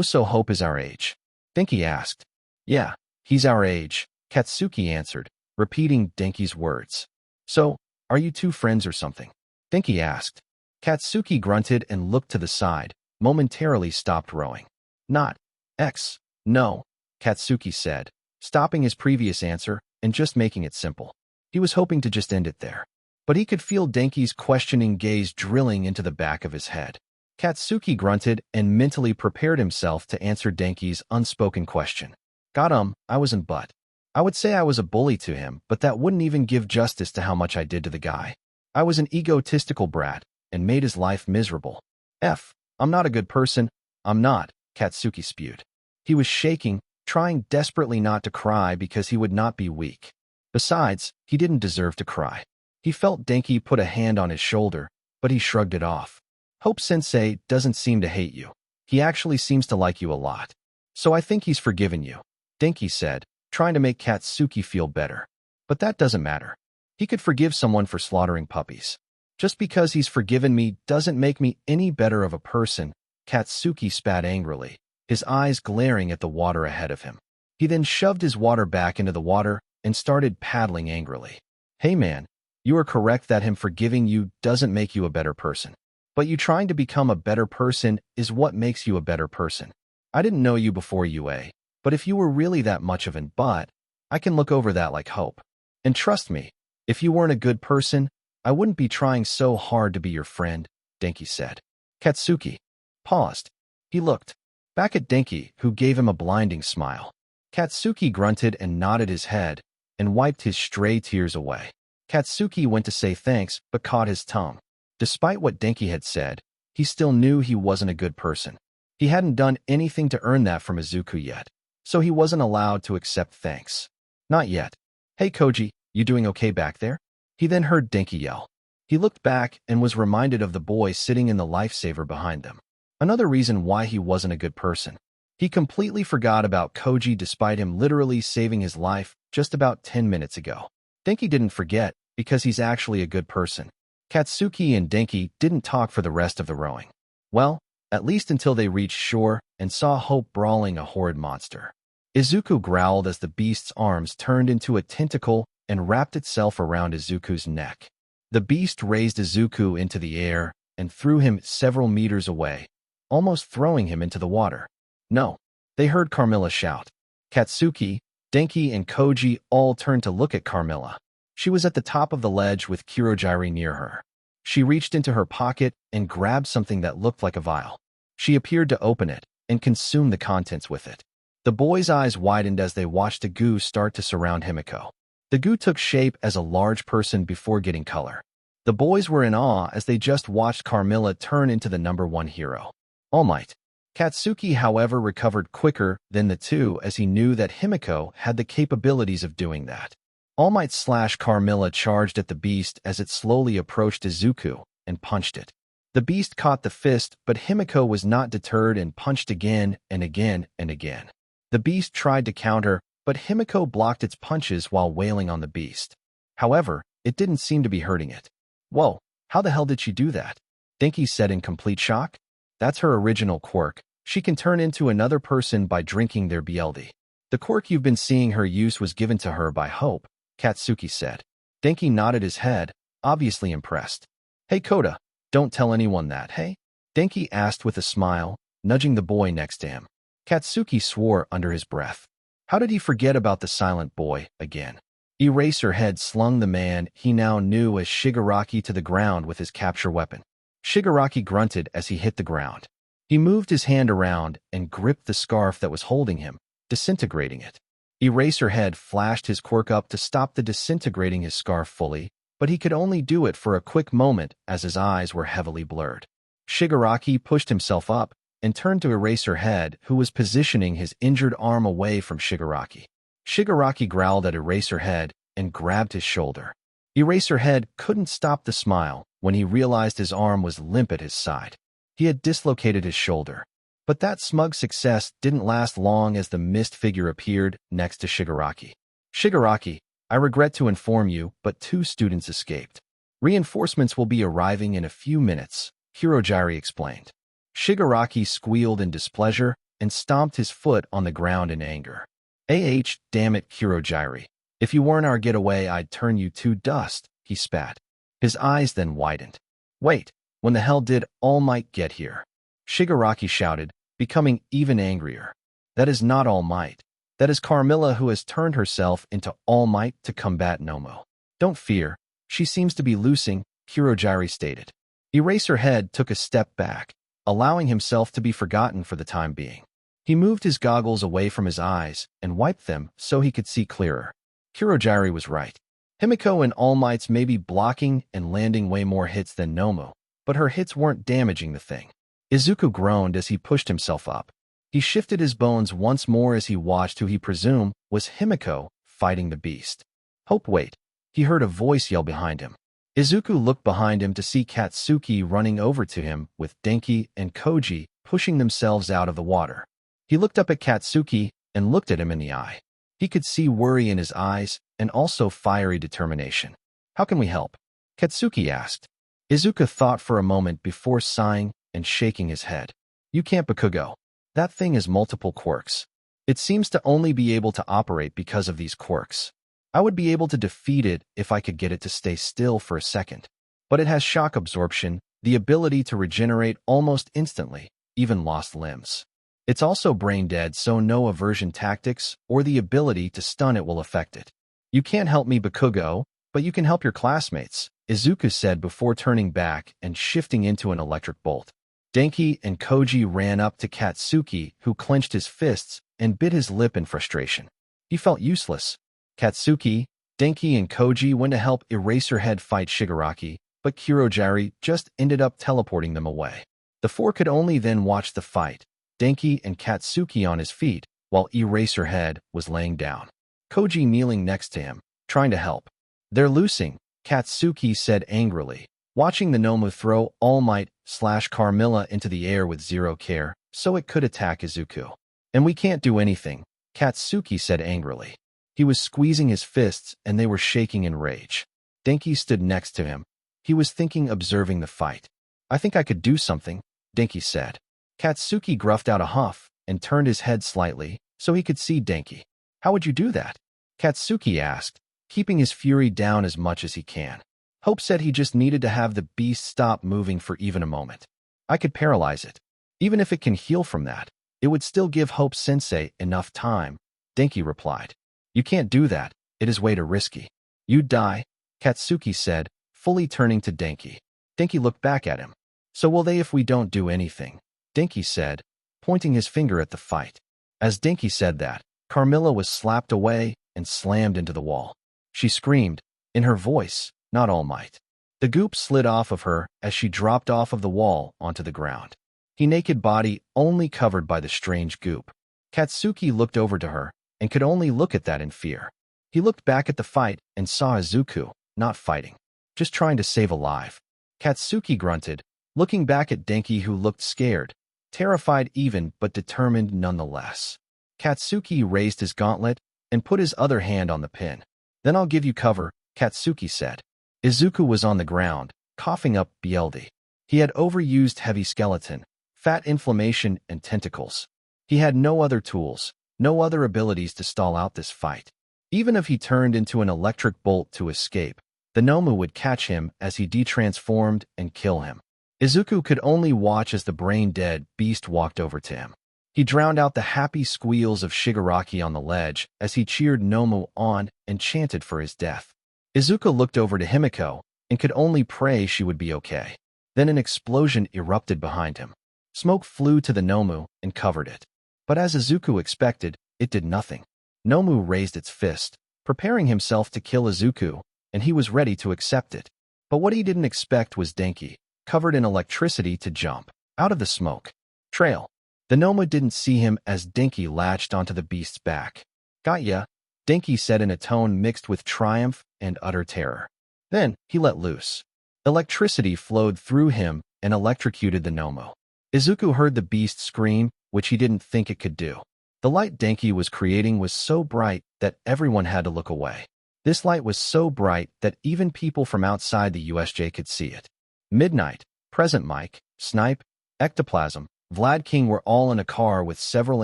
So Hope is our age? Denki asked. Yeah, he's our age, Katsuki answered, repeating Denki's words. So, are you two friends or something? Denki asked. Katsuki grunted and looked to the side, momentarily stopped rowing. Not X. No, Katsuki said, stopping his previous answer and just making it simple. He was hoping to just end it there. But he could feel Denki's questioning gaze drilling into the back of his head. Katsuki grunted and mentally prepared himself to answer Denki's unspoken question. I wasn't but. I would say I was a bully to him, but that wouldn't even give justice to how much I did to the guy. I was an egotistical brat and made his life miserable. I'm not a good person. I'm not, Katsuki spewed. He was shaking, trying desperately not to cry because he would not be weak. Besides, he didn't deserve to cry. He felt Denki put a hand on his shoulder, but he shrugged it off. Hope-sensei doesn't seem to hate you. He actually seems to like you a lot. So I think he's forgiven you, Denki said, trying to make Katsuki feel better. But that doesn't matter. He could forgive someone for slaughtering puppies. Just because he's forgiven me doesn't make me any better of a person, Katsuki spat angrily, his eyes glaring at the water ahead of him. He then shoved his water back into the water and started paddling angrily. Hey man, you are correct that him forgiving you doesn't make you a better person. But you trying to become a better person is what makes you a better person. I didn't know you before UA, but if you were really that much of an but, I can look over that like Hope. And trust me, if you weren't a good person, I wouldn't be trying so hard to be your friend, Denki said. Katsuki paused. He looked back at Denki, who gave him a blinding smile. Katsuki grunted and nodded his head and wiped his stray tears away. Katsuki went to say thanks but caught his tongue. Despite what Denki had said, he still knew he wasn't a good person. He hadn't done anything to earn that from Izuku yet, so he wasn't allowed to accept thanks. Not yet. Hey Koji, you doing okay back there? He then heard Denki yell. He looked back and was reminded of the boy sitting in the lifesaver behind them. Another reason why he wasn't a good person. He completely forgot about Koji despite him literally saving his life just about 10 minutes ago. Denki didn't forget because he's actually a good person. Katsuki and Denki didn't talk for the rest of the rowing. Well, at least until they reached shore and saw Hope brawling a horrid monster. Izuku growled as the beast's arms turned into a tentacle and wrapped itself around Izuku's neck. The beast raised Izuku into the air and threw him several meters away, almost throwing him into the water. No, they heard Carmilla shout. Katsuki, Denki, and Koji all turned to look at Carmilla. She was at the top of the ledge with Kurogiri near her. She reached into her pocket and grabbed something that looked like a vial. She appeared to open it and consume the contents with it. The boys' eyes widened as they watched the goo start to surround Himiko. The goo took shape as a large person before getting color. The boys were in awe as they just watched Carmilla turn into the #1 hero. All Might. Katsuki, however, recovered quicker than the two as he knew that Himiko had the capabilities of doing that. All Might / Carmilla charged at the beast as it slowly approached Izuku and punched it. The beast caught the fist, but Himiko was not deterred and punched again and again and again. The beast tried to counter, but Himiko blocked its punches while wailing on the beast. However, it didn't seem to be hurting it. Whoa, how the hell did she do that? Denki said in complete shock. That's her original quirk. She can turn into another person by drinking their BLD. The quirk you've been seeing her use was given to her by Hope, Katsuki said. Denki nodded his head, obviously impressed. Hey Koda, don't tell anyone that, hey? Denki asked with a smile, nudging the boy next to him. Katsuki swore under his breath. How did he forget about the silent boy again? Eraserhead slung the man he now knew as Shigaraki to the ground with his capture weapon. Shigaraki grunted as he hit the ground. He moved his hand around and gripped the scarf that was holding him, disintegrating it. Eraserhead flashed his quirk up to stop the disintegrating his scarf fully, but he could only do it for a quick moment as his eyes were heavily blurred. Shigaraki pushed himself up and turned to Eraserhead, who was positioning his injured arm away from Shigaraki. Shigaraki growled at Eraserhead and grabbed his shoulder. Eraserhead couldn't stop the smile when he realized his arm was limp at his side. He had dislocated his shoulder. But that smug success didn't last long as the mist figure appeared next to Shigaraki. Shigaraki, I regret to inform you, but 2 students escaped. Reinforcements will be arriving in a few minutes, Hirojiri explained. Shigaraki squealed in displeasure and stomped his foot on the ground in anger. Damn it, Hirojiri. If you weren't our getaway, I'd turn you to dust, he spat. His eyes then widened. Wait, when the hell did All Might get here? Shigaraki shouted, becoming even angrier. That is not All Might. That is Carmilla, who has turned herself into All Might to combat Nomo. Don't fear, she seems to be loosing, Hirojiri stated. Eraserhead took a step back, allowing himself to be forgotten for the time being. He moved his goggles away from his eyes and wiped them so he could see clearer. Hirojiri was right. Himiko and All Might's may be blocking and landing way more hits than Nomo, but her hits weren't damaging the thing. Izuku groaned as he pushed himself up. He shifted his bones once more as he watched who he presumed was Himiko fighting the beast. Hope, wait. He heard a voice yell behind him. Izuku looked behind him to see Katsuki running over to him with Denki and Koji pushing themselves out of the water. He looked up at Katsuki and looked at him in the eye. He could see worry in his eyes and also fiery determination. How can we help? Katsuki asked. Izuku thought for a moment before sighing and shaking his head. You can't, Bakugo. That thing has multiple quirks. It seems to only be able to operate because of these quirks. I would be able to defeat it if I could get it to stay still for a second. But it has shock absorption, the ability to regenerate almost instantly, even lost limbs. It's also brain dead, so no aversion tactics or the ability to stun it will affect it. You can't help me, Bakugo, but you can help your classmates, Izuku said before turning back and shifting into an electric bolt. Denki and Koji ran up to Katsuki, who clenched his fists and bit his lip in frustration. He felt useless. Katsuki, Denki, and Koji went to help Eraserhead fight Shigaraki, but Hirojiri just ended up teleporting them away. The 4 could only then watch the fight, Denki and Katsuki on his feet, while Eraserhead was laying down. Koji kneeling next to him, trying to help. They're losing, Katsuki said angrily, watching the Nomu throw All Might / Carmilla into the air with zero care, so it could attack Izuku. And we can't do anything, Katsuki said angrily. He was squeezing his fists and they were shaking in rage. Denki stood next to him. He was thinking, observing the fight. I think I could do something, Denki said. Katsuki gruffed out a huff and turned his head slightly so he could see Denki. How would you do that? Katsuki asked, keeping his fury down as much as he can. Hope said he just needed to have the beast stop moving for even a moment. I could paralyze it. Even if it can heal from that, it would still give Hope Sensei enough time, Denki replied. You can't do that, it is way too risky. You'd die, Katsuki said, fully turning to Denki. Denki looked back at him. So will they if we don't do anything? Dinky said, pointing his finger at the fight. As Dinky said that, Carmilla was slapped away and slammed into the wall. She screamed, in her voice, not All Might. The goop slid off of her as she dropped off of the wall onto the ground. Her naked body only covered by the strange goop. Katsuki looked over to her and could only look at that in fear. He looked back at the fight and saw Izuku, not fighting, just trying to save a life. Katsuki grunted, looking back at Denki, who looked scared, terrified even but determined nonetheless. Katsuki raised his gauntlet and put his other hand on the pin. Then I'll give you cover, Katsuki said. Izuku was on the ground, coughing up BLD. He had overused heavy skeleton, fat inflammation, and tentacles. He had no other tools, no other abilities to stall out this fight. Even if he turned into an electric bolt to escape, the Nomu would catch him as he detransformed and kill him. Izuku could only watch as the brain-dead beast walked over to him. He drowned out the happy squeals of Shigaraki on the ledge as he cheered Nomu on and chanted for his death. Izuku looked over to Himiko and could only pray she would be okay. Then an explosion erupted behind him. Smoke flew to the Nomu and covered it. But as Izuku expected, it did nothing. Nomu raised its fist, preparing himself to kill Izuku, and he was ready to accept it. But what he didn't expect was Denki, covered in electricity, to jump out of the smoke trail. The Nomu didn't see him as Denki latched onto the beast's back. Got ya, Denki said in a tone mixed with triumph and utter terror. Then he let loose. Electricity flowed through him and electrocuted the Nomu. Izuku heard the beast scream, which he didn't think it could do. The light Denki was creating was so bright that everyone had to look away. This light was so bright that even people from outside the USJ could see it. Midnight, Present Mike, Snipe, Ectoplasm, Vlad King were all in a car with several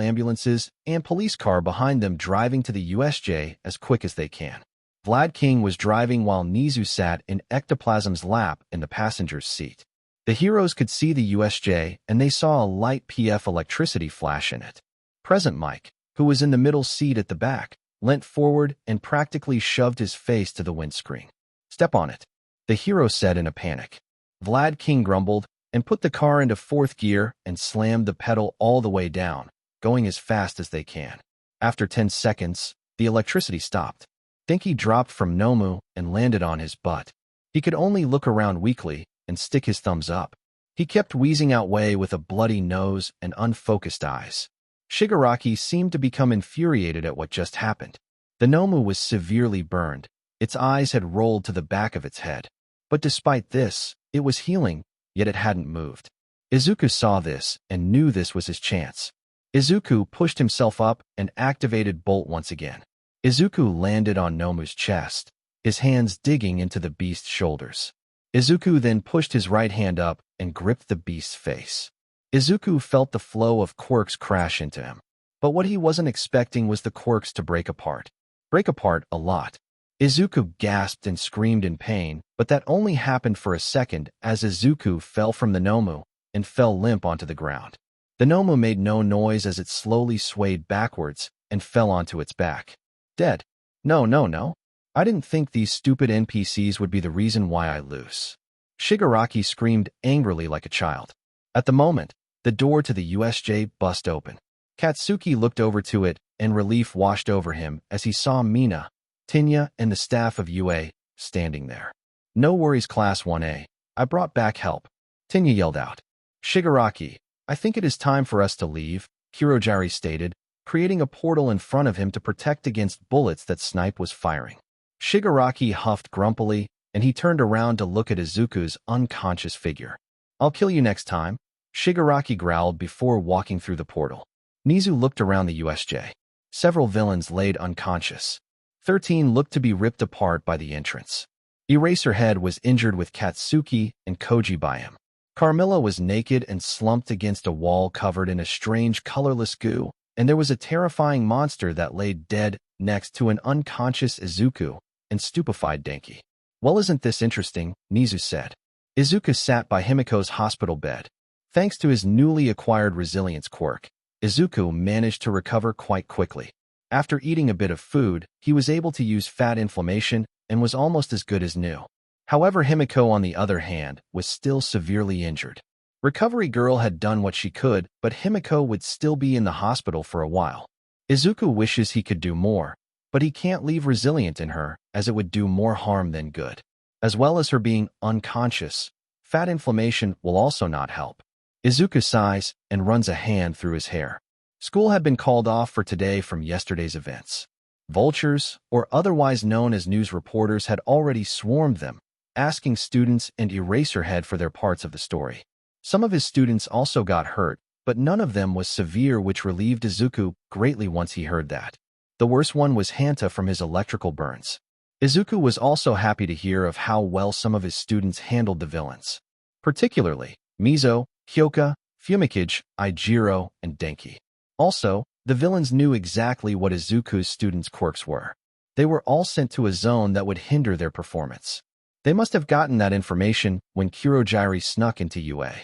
ambulances and police car behind them, driving to the USJ as quick as they can. Vlad King was driving while Nizu sat in Ectoplasm's lap in the passenger's seat. The heroes could see the USJ and they saw a light PF electricity flash in it. Present Mike, who was in the middle seat at the back, leant forward and practically shoved his face to the windscreen. Step on it, the hero said in a panic. Vlad King grumbled and put the car into fourth gear and slammed the pedal all the way down, going as fast as they can. After 10 seconds, the electricity stopped. Denki dropped from Nomu and landed on his butt. He could only look around weakly and stick his thumbs up. He kept wheezing out way with a bloody nose and unfocused eyes. Shigaraki seemed to become infuriated at what just happened. The Nomu was severely burned. Its eyes had rolled to the back of its head. But despite this, it was healing, yet it hadn't moved. Izuku saw this and knew this was his chance. Izuku pushed himself up and activated Bolt once again. Izuku landed on Nomu's chest, his hands digging into the beast's shoulders. Izuku then pushed his right hand up and gripped the beast's face. Izuku felt the flow of quirks crash into him. But what he wasn't expecting was the quirks to break apart. Break apart a lot. Izuku gasped and screamed in pain, but that only happened for a second as Izuku fell from the Nomu and fell limp onto the ground. The Nomu made no noise as it slowly swayed backwards and fell onto its back. Dead. No. I didn't think these stupid NPCs would be the reason why I lose. Shigaraki screamed angrily like a child. At the moment, the door to the USJ bust open. Katsuki looked over to it and relief washed over him as he saw Mina, Tinya, and the staff of UA standing there. No worries, Class 1A. I brought back help. Tinya yelled out. Shigaraki, I think it is time for us to leave, Kirojari stated, creating a portal in front of him to protect against bullets that Snipe was firing. Shigaraki huffed grumpily, and he turned around to look at Izuku's unconscious figure. I'll kill you next time, Shigaraki growled before walking through the portal. Nizu looked around the USJ. Several villains laid unconscious. 13 looked to be ripped apart by the entrance. Eraserhead was injured with Katsuki and Koji by him. Carmilla was naked and slumped against a wall covered in a strange colorless goo, and there was a terrifying monster that lay dead next to an unconscious Izuku and stupefied Denki. Well, isn't this interesting, Nizu said. Izuku sat by Himiko's hospital bed. Thanks to his newly acquired resilience quirk, Izuku managed to recover quite quickly. After eating a bit of food, he was able to use fat inflammation and was almost as good as new. However, Himiko, on the other hand, was still severely injured. Recovery Girl had done what she could, but Himiko would still be in the hospital for a while. Izuku wishes he could do more, but he can't leave Resilient in her, as it would do more harm than good. As well as her being unconscious, fat inflammation will also not help. Izuku sighs and runs a hand through his hair. School had been called off for today from yesterday's events. Vultures, or otherwise known as news reporters, had already swarmed them, asking students and Eraserhead for their parts of the story. Some of his students also got hurt, but none of them was severe, which relieved Izuku greatly once he heard that. The worst one was Hanta from his electrical burns. Izuku was also happy to hear of how well some of his students handled the villains. Particularly, Mizo, Hyoka, Fumikage, Ijiro, and Denki. Also, the villains knew exactly what Izuku's students' quirks were. They were all sent to a zone that would hinder their performance. They must have gotten that information when Kurogiri snuck into UA.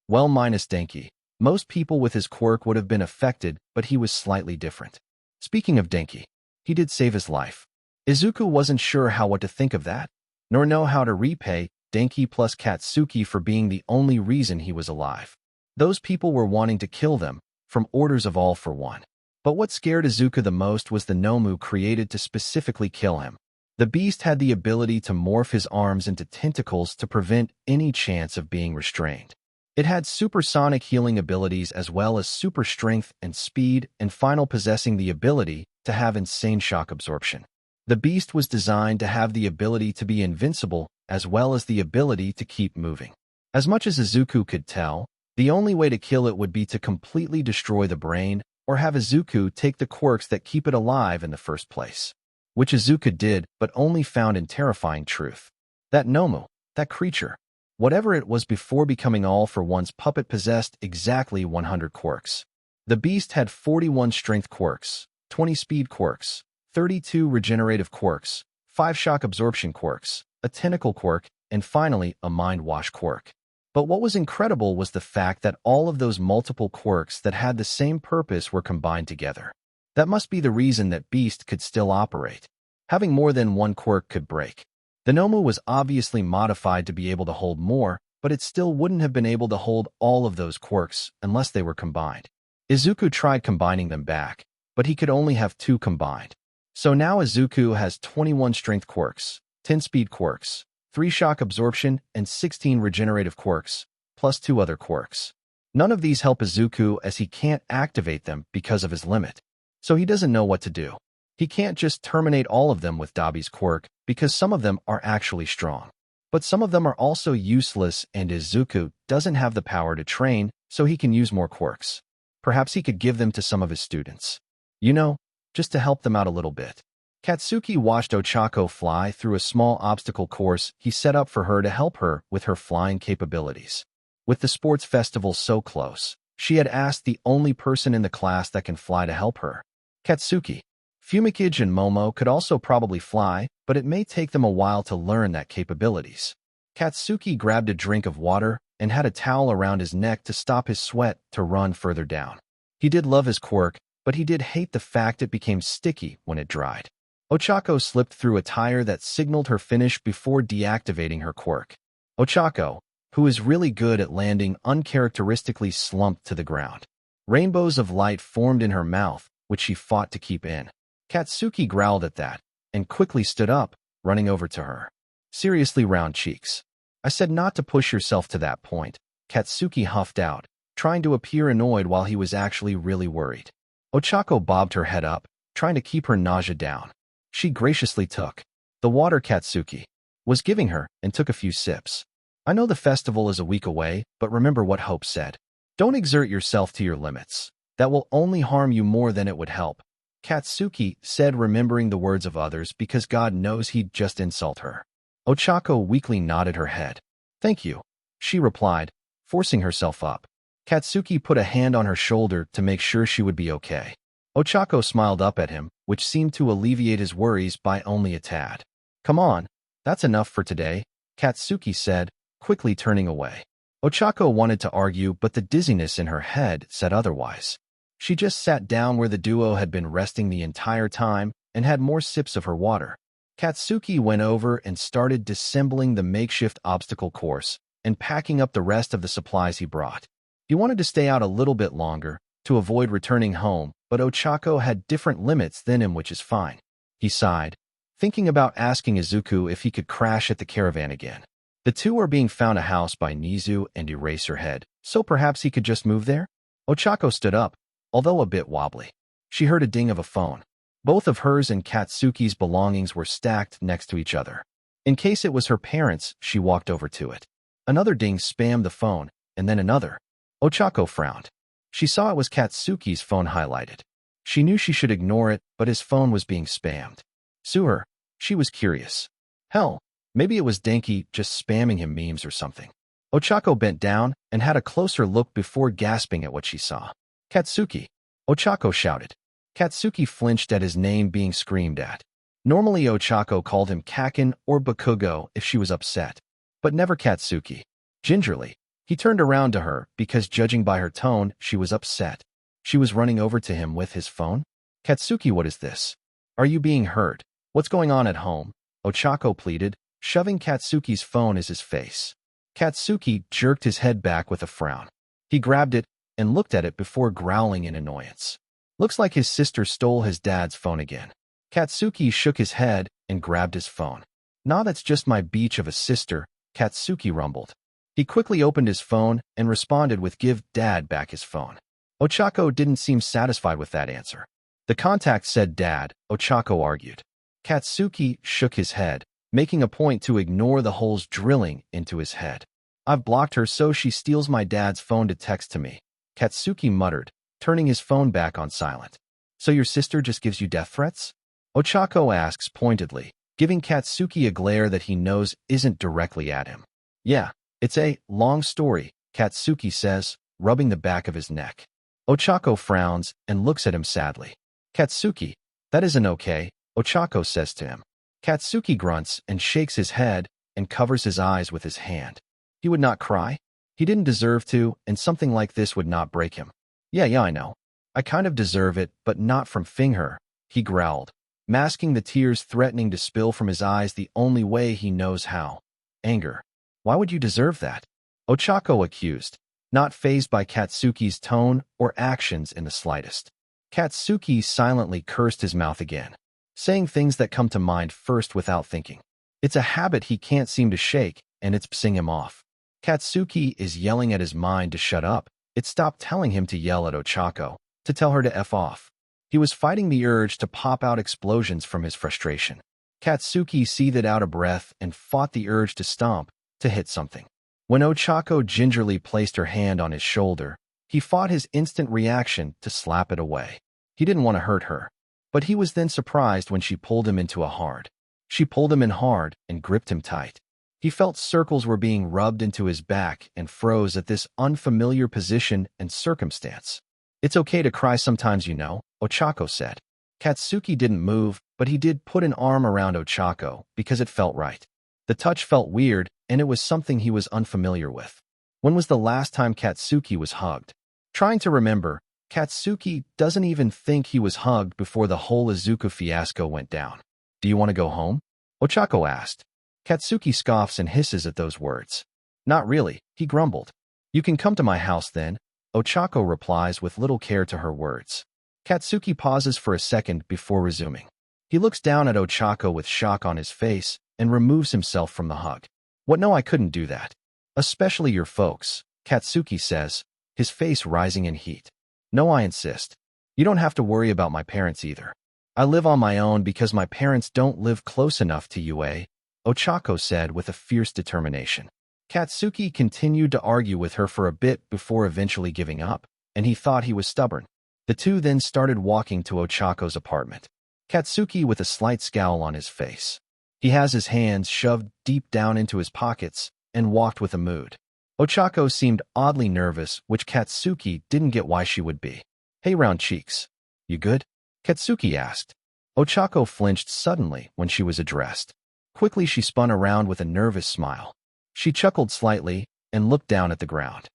Well, minus Denki. Most people with his quirk would have been affected, but he was slightly different. Speaking of Denki, he did save his life. Izuku wasn't sure what to think of that, nor know how to repay Denki plus Katsuki for being the only reason he was alive. Those people were wanting to kill them, from orders of All for One. But what scared Izuku the most was the Nomu created to specifically kill him. The beast had the ability to morph his arms into tentacles to prevent any chance of being restrained. It had supersonic healing abilities as well as super strength and speed, and final possessing the ability to have insane shock absorption. The beast was designed to have the ability to be invincible as well as the ability to keep moving. As much as Izuku could tell, the only way to kill it would be to completely destroy the brain or have Izuku take the quirks that keep it alive in the first place. Which Izuku did, but only found in terrifying truth. That Nomu, that creature, whatever it was before becoming All for One's puppet, possessed exactly 100 quirks. The beast had 41 strength quirks, 20 speed quirks, 32 regenerative quirks, 5 shock absorption quirks, a tentacle quirk, and finally a mind wash quirk. But what was incredible was the fact that all of those multiple quirks that had the same purpose were combined together. That must be the reason that Beast could still operate. Having more than one quirk could break. The Nomu was obviously modified to be able to hold more, but it still wouldn't have been able to hold all of those quirks unless they were combined. Izuku tried combining them back, but he could only have 2 combined. So now Izuku has 21 strength quirks, 10 speed quirks, 3 shock absorption, and 16 regenerative quirks, plus 2 other quirks. None of these help Izuku as he can't activate them because of his limit. So he doesn't know what to do. He can't just terminate all of them with Dabi's quirk because some of them are actually strong. But some of them are also useless, and Izuku doesn't have the power to train, so he can use more quirks. Perhaps he could give them to some of his students. You know, just to help them out a little bit. Katsuki watched Ochako fly through a small obstacle course he set up for her to help her with her flying capabilities. With the sports festival so close, she had asked the only person in the class that can fly to help her. Katsuki. Fumikage and Momo could also probably fly, but it may take them a while to learn that capabilities. Katsuki grabbed a drink of water and had a towel around his neck to stop his sweat to run further down. He did love his quirk, but he did hate the fact it became sticky when it dried. Ochako slipped through a tire that signaled her finish before deactivating her quirk. Ochako, who is really good at landing, uncharacteristically slumped to the ground. Rainbows of light formed in her mouth, which she fought to keep in. Katsuki growled at that, and quickly stood up, running over to her. Seriously, round cheeks. I said not to push yourself to that point, Katsuki huffed out, trying to appear annoyed while he was actually really worried. Ochako bobbed her head up, trying to keep her nausea down. She graciously took the water Katsuki was giving her and took a few sips. I know the festival is a week away, but remember what Hope said. Don't exert yourself to your limits. That will only harm you more than it would help. Katsuki said, remembering the words of others because God knows he'd just insult her. Ochako weakly nodded her head. Thank you, she replied, forcing herself up. Katsuki put a hand on her shoulder to make sure she would be okay. Ochako smiled up at him, which seemed to alleviate his worries by only a tad. Come on, that's enough for today, Katsuki said, quickly turning away. Ochako wanted to argue, but the dizziness in her head said otherwise. She just sat down where the duo had been resting the entire time and had more sips of her water. Katsuki went over and started disassembling the makeshift obstacle course, and packing up the rest of the supplies he brought. He wanted to stay out a little bit longer to avoid returning home, but Ochako had different limits than him, which is fine. He sighed, thinking about asking Izuku if he could crash at the caravan again. The two are being found a house by Nizu and Eraserhead, so perhaps he could just move there? Ochako stood up, although a bit wobbly. She heard a ding of a phone. Both of hers and Katsuki's belongings were stacked next to each other. In case it was her parents, she walked over to it. Another ding spammed the phone, and then another. Ochako frowned. She saw it was Katsuki's phone highlighted. She knew she should ignore it, but his phone was being spammed. Sue her. She was curious. Hell, maybe it was Denki just spamming him memes or something. Ochako bent down and had a closer look before gasping at what she saw. Katsuki! Ochako shouted. Katsuki flinched at his name being screamed at. Normally Ochako called him Kakin or Bakugo if she was upset, but never Katsuki. Gingerly, he turned around to her because, judging by her tone, she was upset. She was running over to him with his phone. Katsuki, what is this? Are you being hurt? What's going on at home? Ochako pleaded, shoving Katsuki's phone at his face. Katsuki jerked his head back with a frown. He grabbed it and looked at it before growling in annoyance. Looks like his sister stole his dad's phone again. Katsuki shook his head and grabbed his phone. Nah, that's just my beach of a sister, Katsuki rumbled. He quickly opened his phone and responded with give dad back his phone. Ochako didn't seem satisfied with that answer. The contact said dad, Ochako argued. Katsuki shook his head, making a point to ignore the holes drilling into his head. I've blocked her so she steals my dad's phone to text to me, Katsuki muttered, turning his phone back on silent. So your sister just gives you death threats? Ochako asks pointedly, giving Katsuki a glare that he knows isn't directly at him. Yeah, it's a long story, Katsuki says, rubbing the back of his neck. Ochako frowns and looks at him sadly. Katsuki, that isn't okay, Ochako says to him. Katsuki grunts and shakes his head and covers his eyes with his hand. He would not cry. He didn't deserve to, and something like this would not break him. Yeah, I know. I kind of deserve it, but not from Fingher, he growled, masking the tears threatening to spill from his eyes the only way he knows how. Anger. Why would you deserve that? Ochako accused, not fazed by Katsuki's tone or actions in the slightest. Katsuki silently cursed his mouth again, saying things that come to mind first without thinking. It's a habit he can't seem to shake, and it's pissing him off. Katsuki is yelling at his mind to shut up. It stopped telling him to yell at Ochako, to tell her to F off. He was fighting the urge to pop out explosions from his frustration. Katsuki seethed out a breath and fought the urge to stomp, to hit something. When Ochako gingerly placed her hand on his shoulder, he fought his instant reaction to slap it away. He didn't want to hurt her, but he was then surprised when she pulled him into a hard. She pulled him in hard and gripped him tight. He felt circles were being rubbed into his back and froze at this unfamiliar position and circumstance. It's okay to cry sometimes, you know, Ochako said. Katsuki didn't move, but he did put an arm around Ochako because it felt right. The touch felt weird, and it was something he was unfamiliar with. When was the last time Katsuki was hugged? Trying to remember, Katsuki doesn't even think he was hugged before the whole Izuku fiasco went down. Do you want to go home? Ochako asked. Katsuki scoffs and hisses at those words. Not really, he grumbled. You can come to my house then, Ochako replies with little care to her words. Katsuki pauses for a second before resuming. He looks down at Ochako with shock on his face and removes himself from the hug. What? No, I couldn't do that. Especially your folks, Katsuki says, his face rising in heat. No, I insist. You don't have to worry about my parents either. I live on my own because my parents don't live close enough to UA, Ochako said with a fierce determination. Katsuki continued to argue with her for a bit before eventually giving up, and he thought he was stubborn. The two then started walking to Ochako's apartment. Katsuki with a slight scowl on his face. He has his hands shoved deep down into his pockets and walked with a mood. Ochako seemed oddly nervous, which Katsuki didn't get why she would be. Hey, round cheeks. You good? Katsuki asked. Ochako flinched suddenly when she was addressed. Quickly she spun around with a nervous smile. She chuckled slightly and looked down at the ground.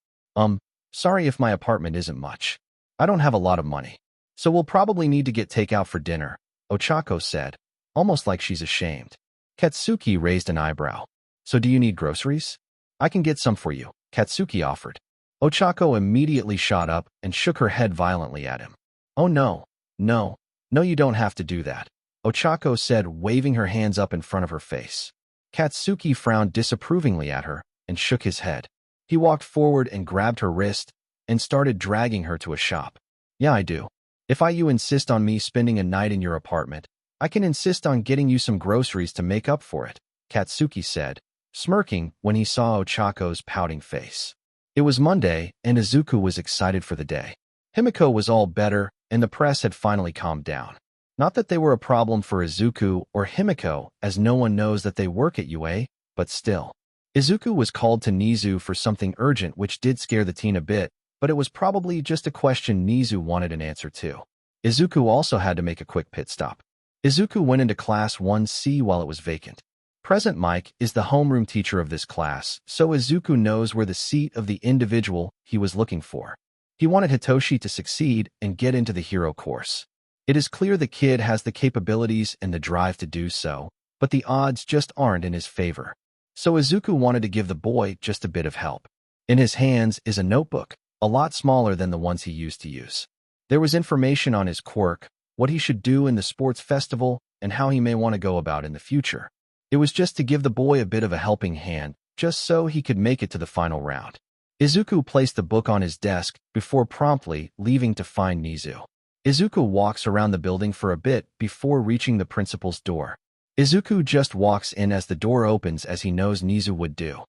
Sorry if my apartment isn't much. I don't have a lot of money, so we'll probably need to get takeout for dinner, Ochako said, almost like she's ashamed. Katsuki raised an eyebrow. So do you need groceries? I can get some for you, Katsuki offered. Ochako immediately shot up and shook her head violently at him. Oh no, no, no, you don't have to do that, Ochako said, waving her hands up in front of her face. Katsuki frowned disapprovingly at her and shook his head. He walked forward and grabbed her wrist and started dragging her to a shop. Yeah, I do. If you insist on me spending a night in your apartment, I can insist on getting you some groceries to make up for it, Katsuki said, smirking when he saw Ochako's pouting face. It was Monday, and Izuku was excited for the day. Himiko was all better, and the press had finally calmed down. Not that they were a problem for Izuku or Himiko, as no one knows that they work at UA, but still. Izuku was called to Nizu for something urgent, which did scare the teen a bit, but it was probably just a question Nizu wanted an answer to. Izuku also had to make a quick pit stop. Izuku went into Class 1C while it was vacant. Present Mike is the homeroom teacher of this class, so Izuku knows where the seat of the individual he was looking for. He wanted Hitoshi to succeed and get into the hero course. It is clear the kid has the capabilities and the drive to do so, but the odds just aren't in his favor. So Izuku wanted to give the boy just a bit of help. In his hands is a notebook, a lot smaller than the ones he used to use. There was information on his quirk, what he should do in the sports festival, and how he may want to go about in the future. It was just to give the boy a bit of a helping hand, just so he could make it to the final round. Izuku placed the book on his desk before promptly leaving to find Nizu. Izuku walks around the building for a bit before reaching the principal's door. Izuku just walks in as the door opens, as he knows Nizu would do.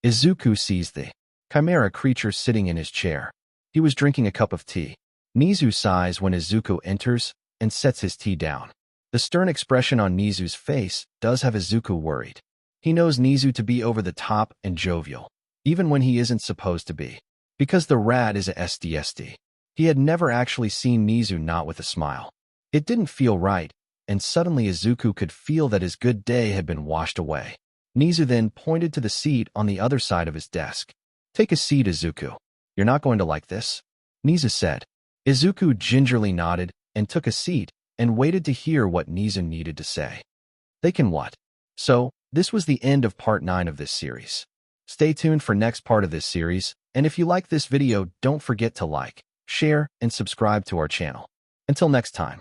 Izuku sees the chimera creature sitting in his chair. He was drinking a cup of tea. Nizu sighs when Izuku enters and sets his tea down. The stern expression on Nizu's face does have Izuku worried. He knows Nizu to be over the top and jovial, even when he isn't supposed to be, because the rat is a SDSD. He had never actually seen Nizu not with a smile. It didn't feel right, and suddenly Izuku could feel that his good day had been washed away. Nizu then pointed to the seat on the other side of his desk. Take a seat, Izuku. You're not going to like this, Nizu said. Izuku gingerly nodded and took a seat, and waited to hear what Nizu needed to say. They can what? So, this was the end of Part 9 of this series. Stay tuned for next part of this series, and if you like this video, don't forget to like, share, and subscribe to our channel. Until next time.